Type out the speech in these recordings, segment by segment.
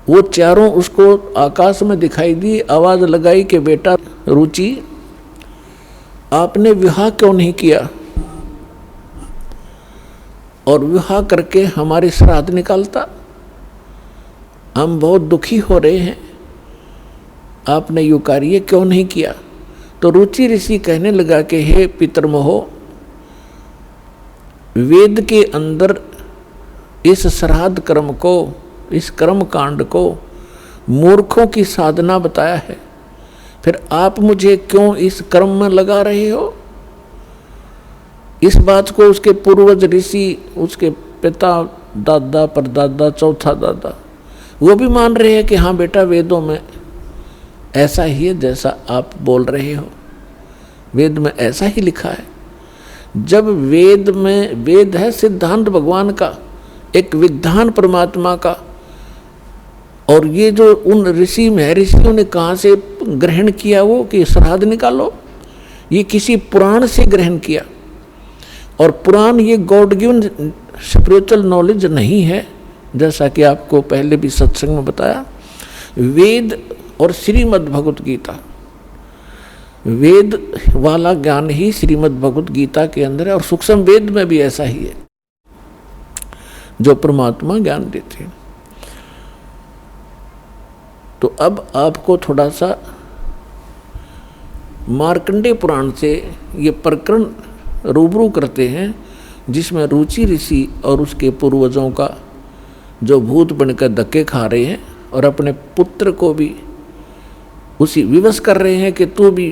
वो चारों उसको आकाश में दिखाई दी, आवाज लगाई कि बेटा रुचि, आपने विवाह क्यों नहीं किया और विवाह करके हमारे श्राद्ध निकालता, हम बहुत दुखी हो रहे हैं, आपने यो कार्य क्यों नहीं किया। तो रुचि ऋषि कहने लगा कि हे पितरमोहो, वेद के अंदर इस श्राद्ध कर्म को, इस कर्म कांड को मूर्खों की साधना बताया है, फिर आप मुझे क्यों इस कर्म में लगा रहे हो। इस बात को उसके पूर्वज ऋषि, उसके पिता, दादा, परदादा, चौथा दादा, वो भी मान रहे हैं कि हाँ बेटा वेदों में ऐसा ही है जैसा आप बोल रहे हो, वेद में ऐसा ही लिखा है। जब वेद में, वेद है सिद्धांत भगवान का, एक विधान परमात्मा का, और ये जो उन ऋषि महर्षियों ने कहाँ से ग्रहण किया वो कि श्राद्ध निकालो, ये किसी पुराण से ग्रहण किया। और पुराण ये गॉड गिवन स्पिरिचुअल नॉलेज नहीं है, जैसा कि आपको पहले भी सत्संग में बताया। वेद और श्रीमद् भगवत गीता, वेद वाला ज्ञान ही श्रीमद् भगवत गीता के अंदर है, और सूक्ष्म वेद में भी ऐसा ही है जो परमात्मा ज्ञान देते हैं। तो अब आपको थोड़ा सा मार्कंडेय पुराण से ये प्रकरण रूबरू करते हैं, जिसमें रुचि ऋषि और उसके पूर्वजों का जो भूत बनकर धक्के खा रहे हैं और अपने पुत्र को भी उसी विवश कर रहे हैं कि तू भी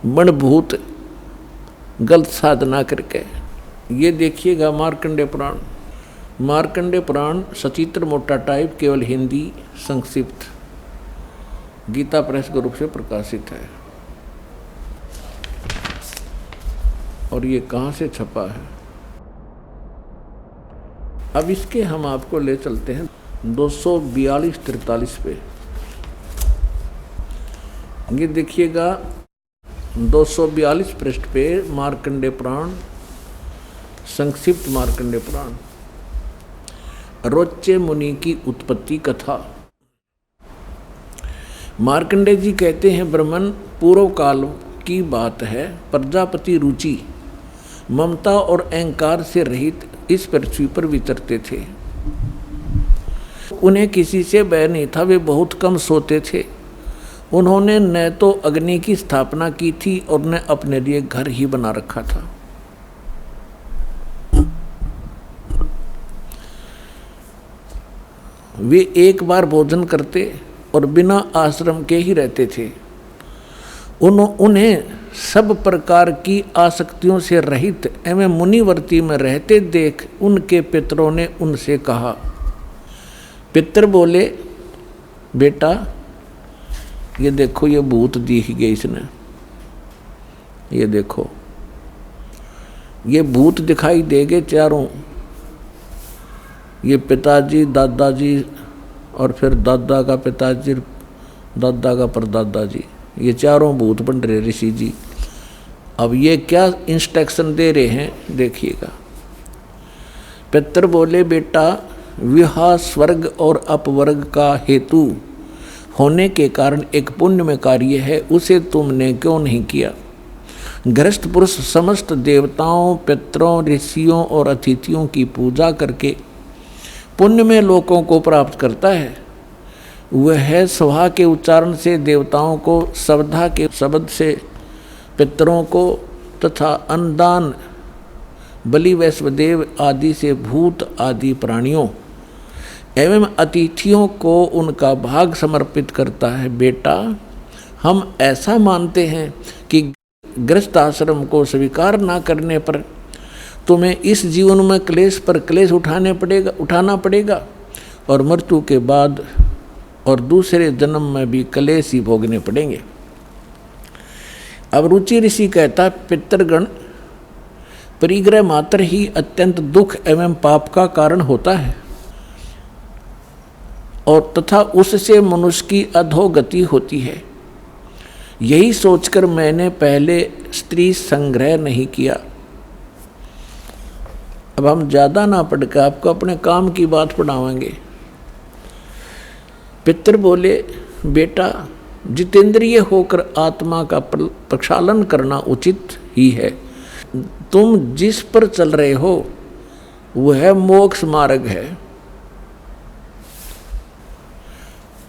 बन भूत, गलत साधना करके। ये देखिएगा मार्कंडेय पुराण, मार्कंडेय पुराण सचित्र मोटा टाइप, केवल हिंदी संक्षिप्त, गीता प्रेस के रूप से प्रकाशित है। और ये कहाँ से छपा है। अब इसके हम आपको ले चलते हैं 242-43 पे। ये देखिएगा 242 पृष्ठ पे मार्कंडेय पुराण, संक्षिप्त मार्कंडेय पुराण, रोच्चे मुनि की उत्पत्ति कथा। मार्कंडेय जी कहते हैं, ब्रह्मन पूर्व काल की बात है, प्रजापति रुचि ममता और अहंकार से रहित इस पृथ्वी पर विचरते थे। उन्हें किसी से भय नहीं था, वे बहुत कम सोते थे। उन्होंने न तो अग्नि की स्थापना की थी और न अपने लिए घर ही बना रखा था। वे एक बार भोजन करते और बिना आश्रम के ही रहते थे। उन्हें सब प्रकार की आसक्तियों से रहित एवं मुनिवर्ती में रहते देख उनके पितरों ने उनसे कहा। पितर बोले, बेटा ये देखो, ये भूत दिख गए इसने, ये देखो ये भूत दिखाई देंगे चारों, ये पिताजी, दादाजी और फिर दादा का पिताजी, दादा का परदादा जी, ये चारों भूत बन रहे ऋषि जी। अब ये क्या इंस्ट्रक्शन दे रहे हैं देखिएगा। पितर बोले, बेटा विवाह स्वर्ग और अपवर्ग का हेतु होने के कारण एक पुण्यमय कार्य है, उसे तुमने क्यों नहीं किया। गृहस्थ पुरुष समस्त देवताओं, पितरों, ऋषियों और अतिथियों की पूजा करके पुण्यमय लोकों को प्राप्त करता है। वह स्वाहा के उच्चारण से देवताओं को, श्रद्धा के शब्द से पितरों को तथा अन्नदान, बलि वैश्वदेव आदि से भूत आदि प्राणियों एवं अतिथियों को उनका भाग समर्पित करता है। बेटा हम ऐसा मानते हैं कि गृहस्थ आश्रम को स्वीकार ना करने पर तुम्हें इस जीवन में क्लेश पर क्लेश उठाना पड़ेगा और मृत्यु के बाद और दूसरे जन्म में भी क्लेश ही भोगने पड़ेंगे। अब रुचि ऋषि कहता, पितृगण परिग्रह मात्र ही अत्यंत दुख एवं पाप का कारण होता है और तथा उससे मनुष्य की अधोगति होती है। यही सोचकर मैंने पहले स्त्री संग्रह नहीं किया। अब हम ज़्यादा ना पढ़ के आपको अपने काम की बात पढ़ावांगे। पितर बोले, बेटा जितेंद्रिय होकर आत्मा का प्रक्षालन करना उचित ही है। तुम जिस पर चल रहे हो वह मोक्ष मार्ग है।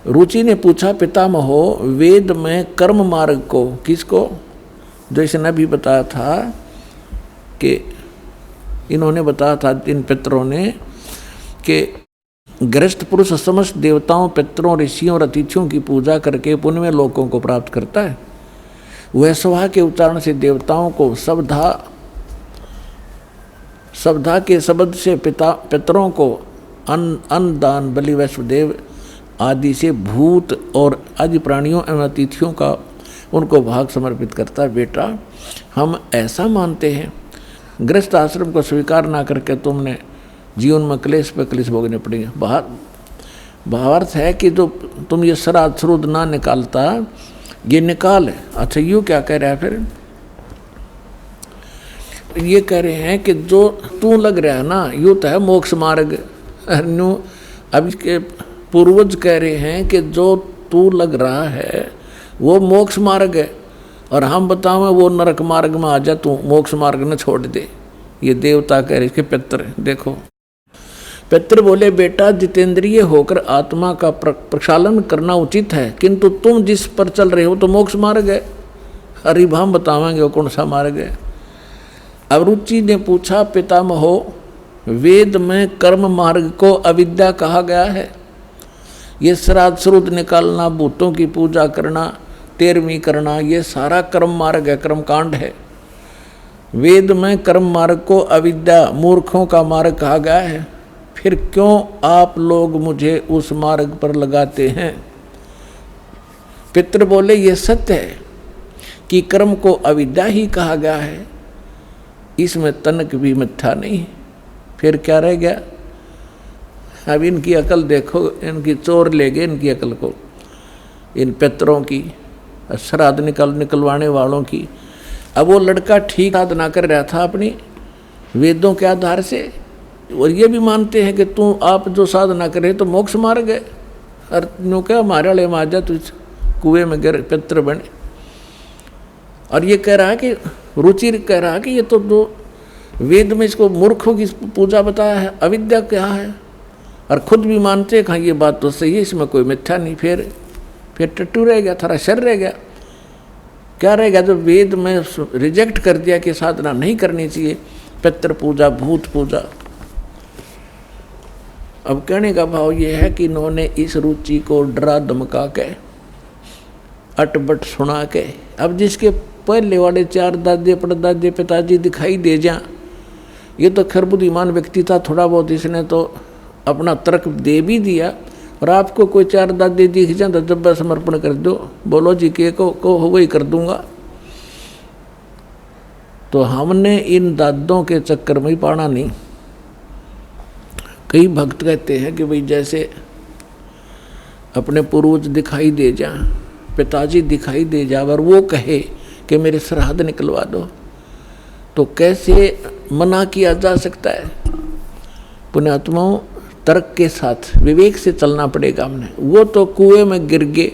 रुचि ने पूछा, पितामहो वेद में कर्म मार्ग को, किसको? जैसे ने अभी बताया था कि इन्होंने बताया था इन पितरों ने कि गृहस्थ पुरुष समस्त देवताओं, पितरों, ऋषियों और अतिथियों की पूजा करके पुण्य लोकों को प्राप्त करता है। वह स्वाहा के उच्चारण से देवताओं को सवधा के शब्द से पितरों को अन्न दान, बलि, वैश्वदेव आदि से भूत और आदि प्राणियों एवं अतिथियों का उनको भाग समर्पित करता है। बेटा हम ऐसा मानते हैं, गृहस्थ आश्रम को स्वीकार ना करके तुमने जीवन में क्लेश पे क्लेश भोगने पड़ेंगे। भावार्थ है कि जो तुम ये श्राद्ध श्रुद्ध ना निकालता, ये निकाल है। अच्छा यूँ क्या कह रहा है फिर? ये कह रहे हैं कि जो तू लग रहा है ना, यूँ तो है मोक्ष मार्ग। अब इसके पूर्वज कह रहे हैं कि जो तू लग रहा है वो मोक्ष मार्ग है, और हम बताओ वो नरक मार्ग में आ जा, तू मोक्ष मार्ग न छोड़ दे। ये देवता कह रहे, इसके पितर देखो। पितर बोले, बेटा जितेंद्रिय होकर आत्मा का प्रक्षालन करना उचित है, किंतु तुम जिस पर चल रहे हो तो मोक्ष मार्ग है। अरे हम बतावेंगे वो कौन सा मार्ग है। अब रुचि ने पूछा, पितामहो वेद में कर्म मार्ग को अविद्या कहा गया है। ये श्राद्ध श्रुद्ध निकालना, भूतों की पूजा करना, तेरहवीं करना, ये सारा कर्म मार्ग है, कर्म कांड है। वेद में कर्म मार्ग को अविद्या, मूर्खों का मार्ग कहा गया है। फिर क्यों आप लोग मुझे उस मार्ग पर लगाते हैं? पितर बोले, ये सत्य है कि कर्म को अविद्या ही कहा गया है, इसमें तनक भी मिथ्या नहीं। फिर क्या रह गया? अब इनकी अकल देखो, इनकी चोर ले गए इनकी अकल को, इन पितरों की, श्राद्ध निकलवाने वालों की। अब वो लड़का ठीक साधना कर रहा था अपनी वेदों के आधार से, और ये भी मानते हैं कि तू आप जो साधना करे तो मोक्ष मार्ग है। और नो क्या हमारे वाले में आ जा, तू कुएं में गिर पितर बने। और ये कह रहा है कि रुचि कह रहा है कि ये तो दो वेद में इसको मूर्खों की पूजा बताया है, अविद्या क्या है, और खुद भी मानते हैं हाँ ये बात तो सही है, इसमें कोई मिथ्या नहीं। फिर टट्टू रह गया, थोड़ा शर रह गया। क्या रह गया? जो वेद में रिजेक्ट कर दिया कि साधना नहीं करनी चाहिए, पितृ पूजा, भूत पूजा। अब कहने का भाव ये है कि इन्होंने इस रुचि को डरा धमका के, अटबट सुना के, अब जिसके पहले वाले चार दादे परदादे पिताजी दिखाई दे जा, ये तो खैर बुद्धिमान व्यक्ति था, थोड़ा बहुत इसने तो अपना तर्क दे भी दिया। और आपको कोई चार दादे दिख जाए तो जब समर्पण कर दो, बोलो जी के को वही कर दूंगा। तो हमने इन दादों के चक्कर में ही पाना नहीं। कई भक्त कहते हैं कि भाई जैसे अपने पूर्वज दिखाई दे जा, पिताजी दिखाई दे जा, और वो कहे कि मेरे श्राद्ध निकलवा दो, तो कैसे मना किया जा सकता है? पुण्यात्माओं, तर्क के साथ विवेक से चलना पड़ेगा हमने। वो तो कुएं में गिर गए,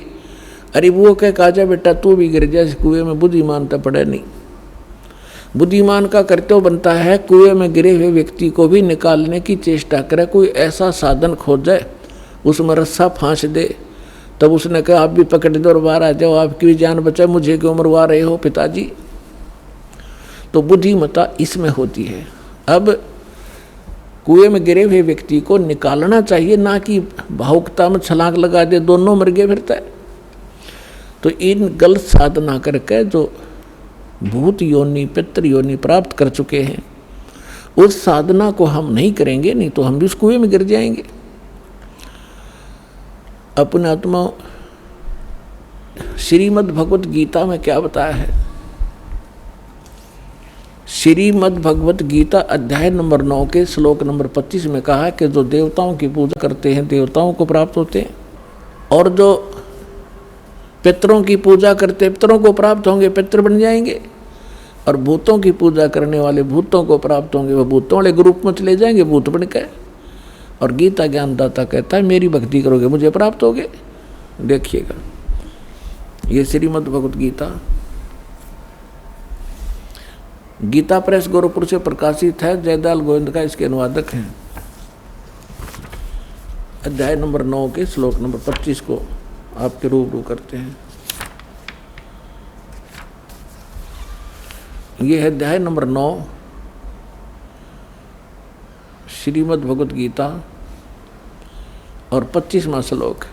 अरे वो कह काजा बेटा तू भी गिर जा इस कुएं में, बुद्धिमान तो पड़े नहीं। बुद्धिमान का कर्तव्य बनता है कुएं में गिरे हुए व्यक्ति को भी निकालने की चेष्टा करे, कोई ऐसा साधन खोजे, उसमें रस्सा फांस दे। तब उसने कहा आप भी पकड़ दो और बाहर आ जाओ, आपकी भी जान बचाए, मुझे क्यों मरवा रहे हो पिताजी। तो बुद्धिमता इसमें होती है। अब कुएं में गिरे हुए व्यक्ति को निकालना चाहिए, ना कि भावुकता में छलांग लगा दे, दोनों मर गए फिरता है। तो इन गलत साधना करके जो भूत योनि, पितृ योनि प्राप्त कर चुके हैं, उस साधना को हम नहीं करेंगे, नहीं तो हम भी उस कुएं में गिर जाएंगे। अपने आत्मा श्रीमद् भगवत गीता में क्या बताया है? श्रीमद् भगवत गीता अध्याय नंबर 9 के श्लोक नंबर 25 में कहा है कि जो देवताओं की पूजा करते हैं देवताओं को प्राप्त होते हैं, और जो पितरों की पूजा करते पितरों को प्राप्त होंगे, पितर बन जाएंगे। और भूतों की पूजा करने वाले भूतों को प्राप्त होंगे, वह भूतों वाले ग्रुप में चले जाएंगे भूत बन के। और गीता ज्ञानदाता कहता है मेरी भक्ति करोगे मुझे प्राप्त होगे। देखिएगा ये श्रीमद् भगवत गीता, गीता प्रेस गोरखपुर से प्रकाशित है। जयदयाल गोविंद का इसके अनुवादक हैं। अध्याय नंबर 9 के श्लोक नंबर 25 को आपके रूबरू करते हैं। ये है अध्याय नंबर 9 श्रीमद् भगवत गीता और 25वां श्लोक।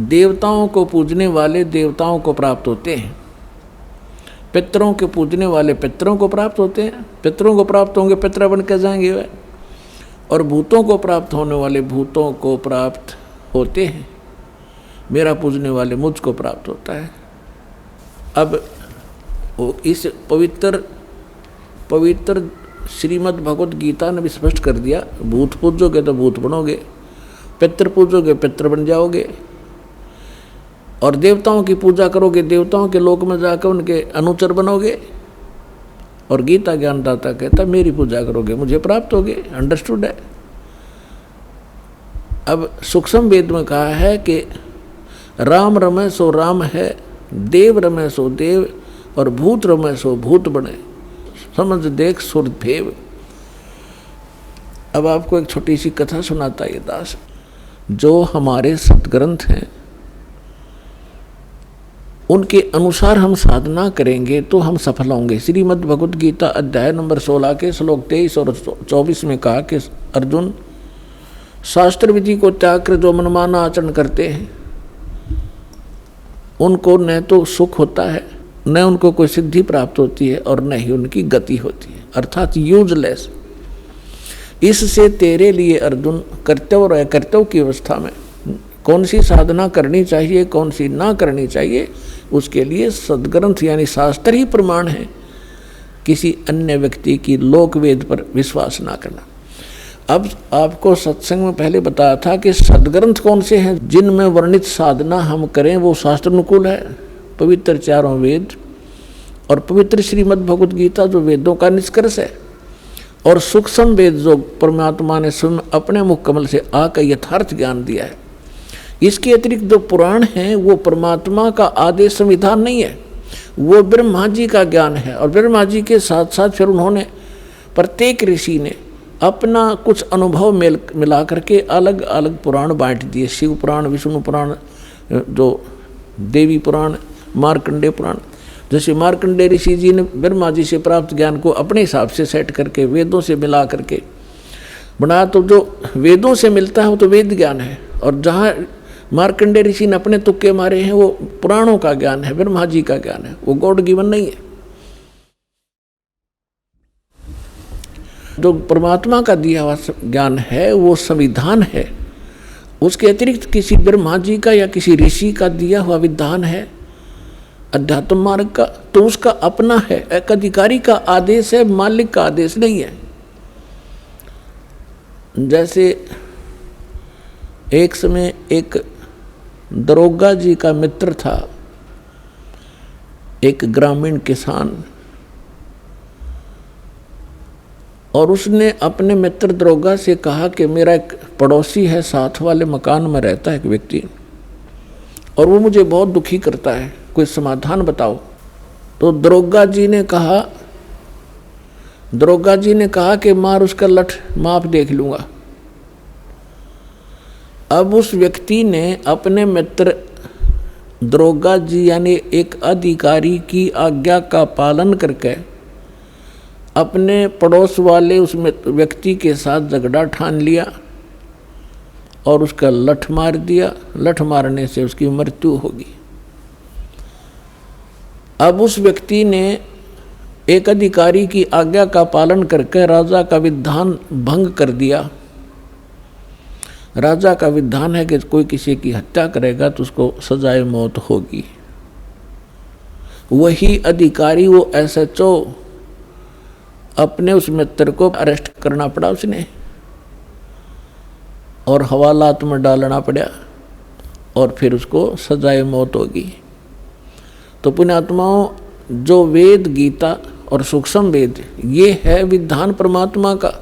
देवताओं को पूजने वाले देवताओं को प्राप्त होते हैं, पितरों के पूजने वाले पितरों को प्राप्त होते हैं, पितरों को प्राप्त होंगे पितर बन के जाएंगे वे, और भूतों को प्राप्त होने वाले भूतों को प्राप्त होते हैं, मेरा पूजने वाले मुझको प्राप्त होता है। अब इस पवित्र श्रीमद् भगवत गीता ने भी स्पष्ट कर दिया, भूत पूजोगे तो भूत बनोगे, पितर पूजोगे पितर बन जाओगे, और देवताओं की पूजा करोगे देवताओं के लोक में जाकर उनके अनुचर बनोगे। और गीता ज्ञानदाता कहता मेरी पूजा करोगे मुझे प्राप्त होगे। अंडरस्टूड है। अब सूक्ष्म वेद में कहा है कि राम रमे सो राम है, देव रमे सो देव, और भूत रमे सो भूत बने, समझ देख सुर भेव। अब आपको एक छोटी सी कथा सुनाता ये दास। जो हमारे सतग्रंथ हैं उनके अनुसार हम साधना करेंगे तो हम सफल होंगे। श्रीमद् भगवत गीता अध्याय नंबर 16 के श्लोक 23 और 24 में कहा कि अर्जुन, शास्त्र विधि को त्याग कर जो मनमाना आचरण करते हैं उनको न तो सुख होता है, न उनको कोई सिद्धि प्राप्त होती है, और न ही उनकी गति होती है, अर्थात यूजलेस। इससे तेरे लिए अर्जुन कर्तव्य और अकर्तव्य की अवस्था में कौन सी साधना करनी चाहिए कौन सी ना करनी चाहिए, उसके लिए सदग्रंथ यानी शास्त्र ही प्रमाण है। किसी अन्य व्यक्ति की लोक वेद पर विश्वास ना करना। अब आपको सत्संग में पहले बताया था कि सदग्रंथ कौन से हैं जिनमें वर्णित साधना हम करें वो शास्त्र अनुकूल है। पवित्र चारों वेद और पवित्र श्रीमद् भगवत गीता जो वेदों का निष्कर्ष है, और सूक्ष्म वेद जो परमात्मा ने स्वयं अपने मुख कमल से आकर यथार्थ ज्ञान दिया है। इसके अतिरिक्त जो पुराण हैं वो परमात्मा का आदेश संविधान नहीं है, वो ब्रह्मा जी का ज्ञान है। और ब्रह्मा जी के साथ साथ फिर उन्होंने प्रत्येक ऋषि ने अपना कुछ अनुभव मिला करके अलग अलग पुराण बांट दिए। शिव पुराण, विष्णु पुराण, जो देवी पुराण, मार्कंडेय पुराण। जैसे मार्कंडेय ऋषि जी ने ब्रह्मा जी से प्राप्त ज्ञान को अपने हिसाब से सेट करके वेदों से मिला करके बनाया, तो जो वेदों से मिलता है वो तो वेद ज्ञान है, और जहाँ मार्कंडेय ऋषि ने अपने तुक्के मारे हैं वो पुराणों का ज्ञान है, ब्रह्मा जी का ज्ञान है, वो गॉड गिवन नहीं है। जो परमात्मा का दिया हुआ ज्ञान है वो संविधान है, उसके अतिरिक्त किसी ब्रह्मा जी का या किसी ऋषि का दिया हुआ विधान है अध्यात्म मार्ग का, तो उसका अपना है, एक अधिकारी का आदेश है, मालिक का आदेश नहीं है। जैसे एक समय एक दरोगा जी का मित्र था, एक ग्रामीण किसान, और उसने अपने मित्र दरोगा से कहा कि मेरा एक पड़ोसी है, साथ वाले मकान में रहता है एक व्यक्ति, और वो मुझे बहुत दुखी करता है, कोई समाधान बताओ। तो दरोगा जी ने कहा कि मार उसका लठ, माप देख लूँगा। अब उस व्यक्ति ने अपने मित्र दरोगा जी यानी एक अधिकारी की आज्ञा का पालन करके अपने पड़ोस वाले उस व्यक्ति के साथ झगड़ा ठान लिया और उसका लठ मार दिया। लठ मारने से उसकी मृत्यु होगी। अब उस व्यक्ति ने एक अधिकारी की आज्ञा का पालन करके राजा का विधान भंग कर दिया। राजा का विधान है कि कोई किसी की हत्या करेगा तो उसको सजाए मौत होगी। वही अधिकारी, वो SHO, अपने उस मित्र को अरेस्ट करना पड़ा उसने और हवालात में डालना पड़ा और फिर उसको सजाए मौत होगी। तो पुण्यात्माओं, जो वेद गीता और सूक्ष्म वेद ये है विधान परमात्मा का।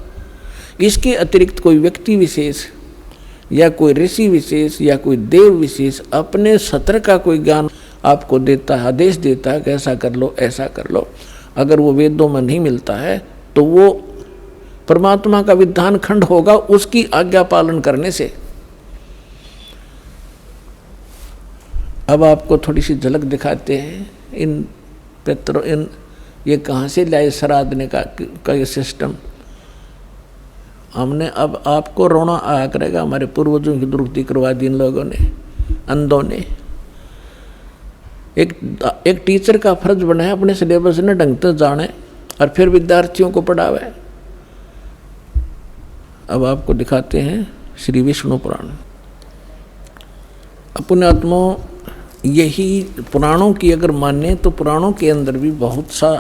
इसके अतिरिक्त कोई व्यक्ति विशेष या कोई ऋषि विशेष या कोई देव विशेष अपने सत्र का कोई ज्ञान आपको देता है, आदेश देता है कि ऐसा कर लो ऐसा कर लो, अगर वो वेदों में नहीं मिलता है तो वो परमात्मा का विधान खंड होगा उसकी आज्ञा पालन करने से। अब आपको थोड़ी सी झलक दिखाते हैं इन ये कहाँ से लाए श्राद्धने का ये सिस्टम। हमने अब आपको रोना आया करेगा, हमारे पूर्वजों की दुरुक्ति करवा दी इन लोगों ने, अंधों ने। एक टीचर का फर्ज बना है अपने सिलेबस ने ढंग से जाने और फिर विद्यार्थियों को पढ़ावे। अब आपको दिखाते हैं श्री विष्णु पुराण। अपने आत्मा यही पुराणों की अगर माने तो पुराणों के अंदर भी बहुत सा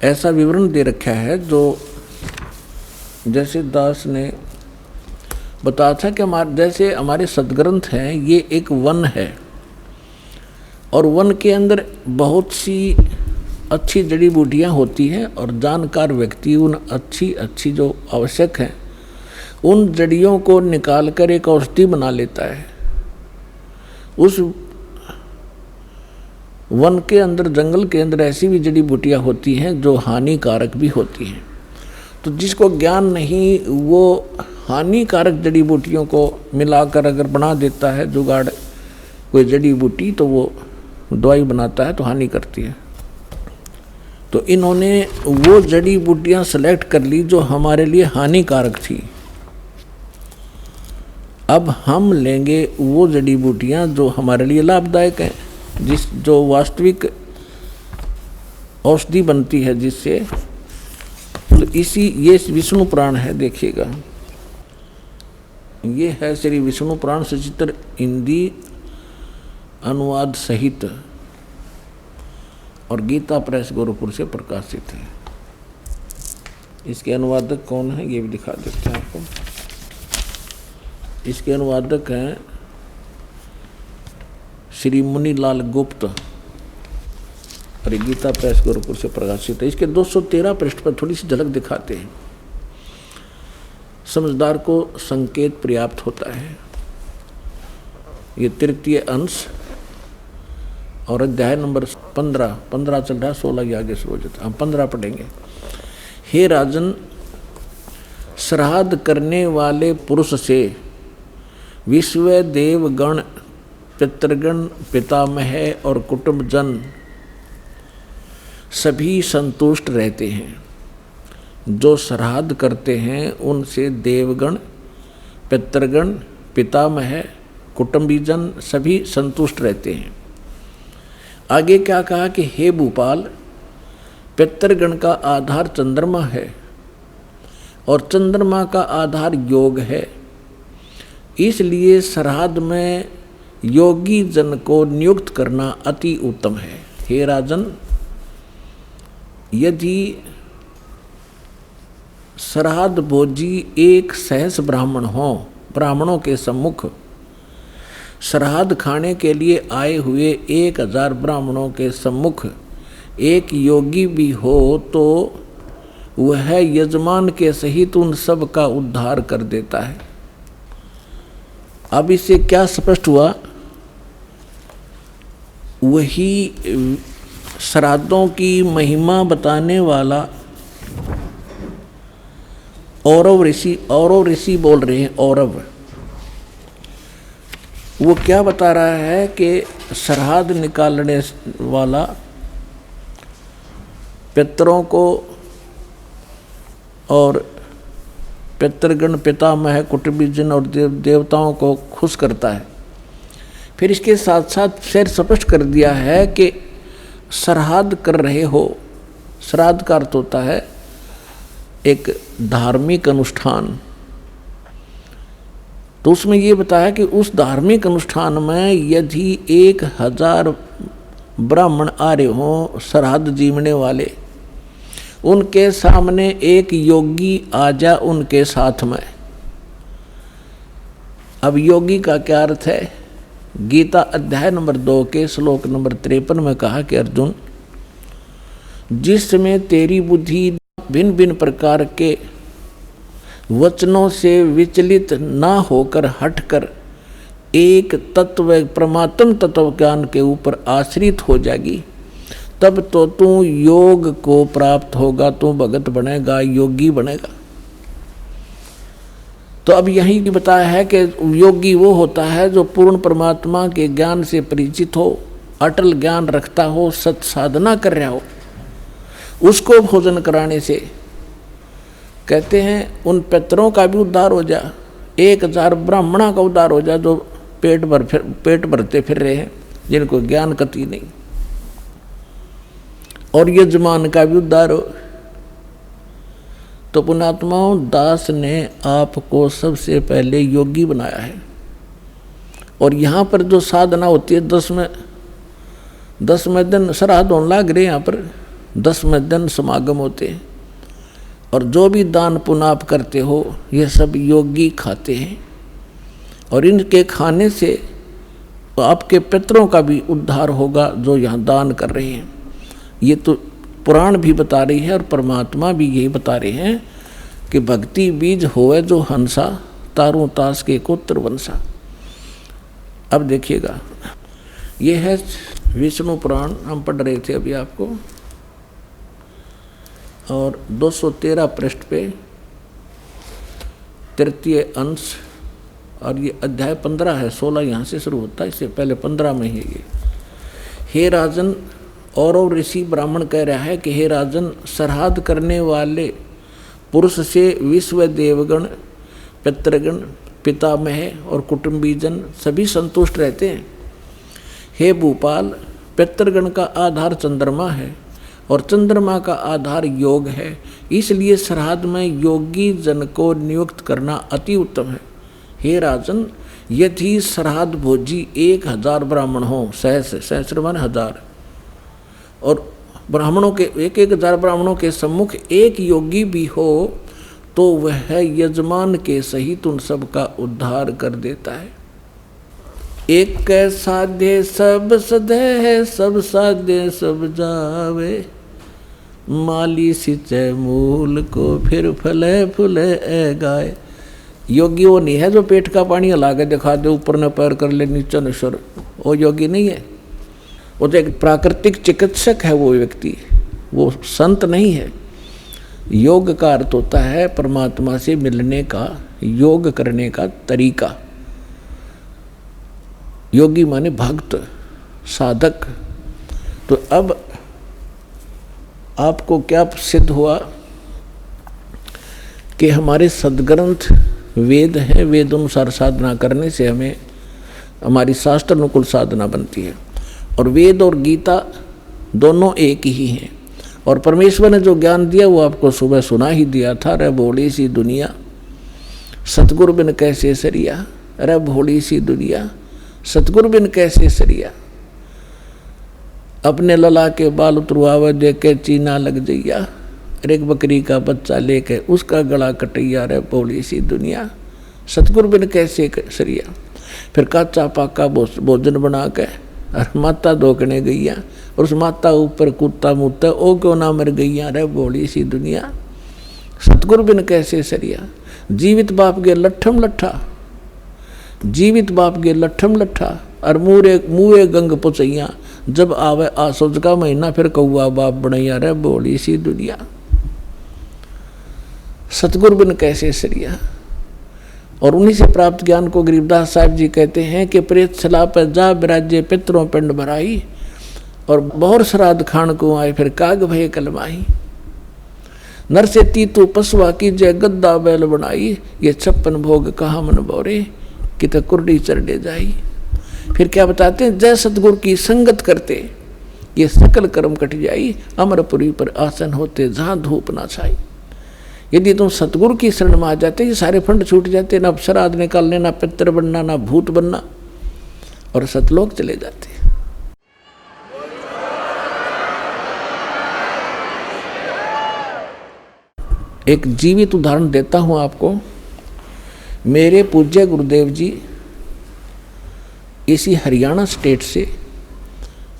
ऐसा विवरण दे रखा है जो जैसे दास ने बताया था कि जैसे हमारे सदग्रंथ हैं ये एक वन है और वन के अंदर बहुत सी अच्छी जड़ी बूटियाँ होती हैं और जानकार व्यक्ति उन अच्छी जो आवश्यक हैं उन जड़ियों को निकाल कर एक औषधि बना लेता है। उस वन के अंदर जंगल के अंदर ऐसी भी जड़ी बूटियाँ होती हैं जो हानिकारक भी होती हैं। तो जिसको ज्ञान नहीं वो हानिकारक जड़ी बूटियों को मिलाकर अगर बना देता है जुगाड़ कोई जड़ी बूटी तो वो दवाई बनाता है तो हानि करती है। तो इन्होंने वो जड़ी बूटियाँ सेलेक्ट कर ली जो हमारे लिए हानिकारक थी। अब हम लेंगे वो जड़ी बूटियाँ जो हमारे लिए लाभदायक हैं, जो वास्तविक औषधि बनती है जिससे। तो ये विष्णु पुराण है, देखिएगा ये है श्री विष्णु पुराण सचित्र हिंदी अनुवाद सहित और गीता प्रेस गोरखपुर से प्रकाशित है। इसके अनुवादक कौन है ये भी दिखा देते हैं आपको। इसके अनुवादक हैं श्री मुनीलाल गुप्त और गीता प्रेस गोरखपुर से प्रकाशित है। इसके 213 पृष्ठ पर थोड़ी सी झलक दिखाते हैं। समझदार को संकेत पर्याप्त होता है। ये तृतीय अंश और अध्याय नंबर 15 चल रहा है, 16 के आगे शुरू हो जाता है। हम 15 पढ़ेंगे। हे राजन, श्राद्ध करने वाले पुरुष से विश्व देवगण पितृगण पितामह और कुटुंबजन सभी संतुष्ट रहते हैं। जो श्राद्ध करते हैं उनसे देवगण पितृगण पितामह कुटुंबीजन सभी संतुष्ट रहते हैं। आगे क्या कहा कि हे भूपाल, पितृगण का आधार चंद्रमा है और चंद्रमा का आधार योग है, इसलिए श्राद्ध में योगी जन को नियुक्त करना अति उत्तम है। हे राजन, यदि श्राद्ध भोजी एक सहस्र ब्राह्मण हों, ब्राह्मणों के सम्मुख श्राद्ध खाने के लिए आए हुए 1000 ब्राह्मणों के सम्मुख एक योगी भी हो तो वह यजमान के सहित उन सब का उद्धार कर देता है। अब इससे क्या स्पष्ट हुआ? वही श्राद्धों की महिमा बताने वाला औरव ऋषि बोल रहे हैं। औरव वो क्या बता रहा है कि श्राद्ध निकालने वाला पितरों को और पितृगण पितामह कुटुंबीजन और देवताओं को खुश करता है। फिर इसके साथ साथ फिर स्पष्ट कर दिया है कि श्राद्ध कर रहे हो। श्राद्ध का अर्थ होता है एक धार्मिक अनुष्ठान। तो उसमें ये बताया कि उस धार्मिक अनुष्ठान में यदि 1000 ब्राह्मण आ रहे हों श्राद्ध जीवने वाले, उनके सामने एक योगी आ जा उनके साथ में। अब योगी का क्या अर्थ है? गीता अध्याय नंबर 2 के श्लोक नंबर 53 में कहा कि अर्जुन, जिसमें तेरी बुद्धि भिन्न भिन्न प्रकार के वचनों से विचलित ना होकर हटकर एक तत्व परमात्म तत्व ज्ञान के ऊपर आश्रित हो जाएगी, तब तो तू योग को प्राप्त होगा, तू भगत बनेगा, योगी बनेगा। तो अब यही बताया है कि योगी वो होता है जो पूर्ण परमात्मा के ज्ञान से परिचित हो, अटल ज्ञान रखता हो, सत साधना कर रहा हो। उसको भोजन कराने से कहते हैं उन पितरों का भी उद्धार हो जा, 1000 ब्राह्मणों का उद्धार हो जा जो पेट भरते फिर रहे हैं, जिनको ज्ञान कति नहीं, और यजमान का भी उद्धार हो। तो पुण्यात्माओं, दास ने आपको सबसे पहले योगी बनाया है। और यहाँ पर जो साधना होती है 10वें दिन श्राद्ध होने लग रहे, यहाँ पर 10वें दिन समागम होते हैं। और जो भी दान पुण्य आप करते हो ये सब योगी खाते हैं, और इनके खाने से आपके पितरों का भी उद्धार होगा जो यहाँ दान कर रहे हैं। ये तो पुराण भी बता रही है और परमात्मा भी यही बता रहे हैं कि भक्ति बीज होवे जो हंसा, तारों तास के कोत्र वंशा। अब देखिएगा, ये है विष्णु पुराण, हम पढ़ रहे थे अभी आपको, और 213 पृष्ठ पे 3 अंश, और ये अध्याय 15 है, 16 यहाँ से शुरू होता है, इससे पहले 15 में ही ये। हे राजन, और ऋषि ब्राह्मण कह रहा है कि हे राजन, श्राद्ध करने वाले पुरुष से विश्व देवगण, पितृगण, पितामह और कुटुंबीजन सभी संतुष्ट रहते हैं। हे भूपाल, पितृगण का आधार चंद्रमा है और चंद्रमा का आधार योग है, इसलिए श्राद्ध में योगी जन को नियुक्त करना अति उत्तम है। हे राजन, यदि श्राद्ध भोजी 1000 ब्राह्मण हो, सहस्र मान 1000, और ब्राह्मणों के 1000 ब्राह्मणों के सम्मुख एक योगी भी हो, तो वह यजमान के सहित उन सब का उद्धार कर देता है। एक साध्य सब सधे है, सब साध्य सब जावे, माली सिंचे मूल को फिर फले फूले गाय। योगी वो नहीं है जो पेट का पानी हला के दिखा दे, ऊपर न पैर कर ले नीचे न स्वर, वो योगी नहीं है। वो तो एक प्राकृतिक चिकित्सक है वो व्यक्ति, वो संत नहीं है। योग का अर्थ होता है परमात्मा से मिलने का, योग करने का तरीका। योगी माने भक्त, साधक। तो अब आपको क्या सिद्ध हुआ कि हमारे सद्ग्रंथ वेद हैं, वेद अनुसार साधना करने से हमें हमारी शास्त्र अनुकूल साधना बनती है। और वेद और गीता दोनों एक ही हैं, और परमेश्वर ने जो ज्ञान दिया वो आपको सुबह सुना ही दिया था। रे भोली सी दुनिया सतगुरु बिन कैसे सरिया, रे भोली सी दुनिया सतगुरु बिन कैसे सरिया। अपने लला के बाल उतरवावे देख के चीना लग जइया, एक बकरी का बच्चा लेके उसका गला कटैया, रे भोली सी दुनिया सतगुरु बिन कैसे सरिया। फिर काचा पाका भोजन बना के और माता धोकने गईया, और उस माता ऊपर कुत्ता मुत्ता, ओ क्यों ना मर गईया, रे भोली सी दुनिया सतगुरु बिन कैसे सरिया। जीवित बाप गे लट्ठम लट्ठा, जीवित बाप गे लट्ठम लट्ठा, और मुँहे गंग पुचैया, जब आवे आसोज का महीना फिर कौआ बाप बनैया, रे भोली सी दुनिया सतगुरु बिन कैसे सरिया। और उन्हीं से प्राप्त ज्ञान को गरीबदास साहब जी कहते हैं कि प्रेत सलाह पर जा विराजे पितरों पिंड भराई, और बहुर श्राद्ध खान को आए फिर काग भय कलमाही। नर से तीतु पशुआ की जय गद्दा बैल बनाई, ये 56 भोग कहा मन बोरे कित कुर्डी चरडे जाई। फिर क्या बताते हैं, जय सतगुरु की संगत करते ये सकल कर्म कट जाई, अमरपुरी पर आसन होते जहाँ धूप ना छाई। यदि तुम सतगुरु की शरण में आ जाते ये सारे फंड छूट जाते, ना श्राद्ध निकालने, ना पितर बनना, ना भूत बनना, और सतलोक चले जाते। एक जीवित उदाहरण देता हूं आपको। मेरे पूज्य गुरुदेव जी इसी हरियाणा स्टेट से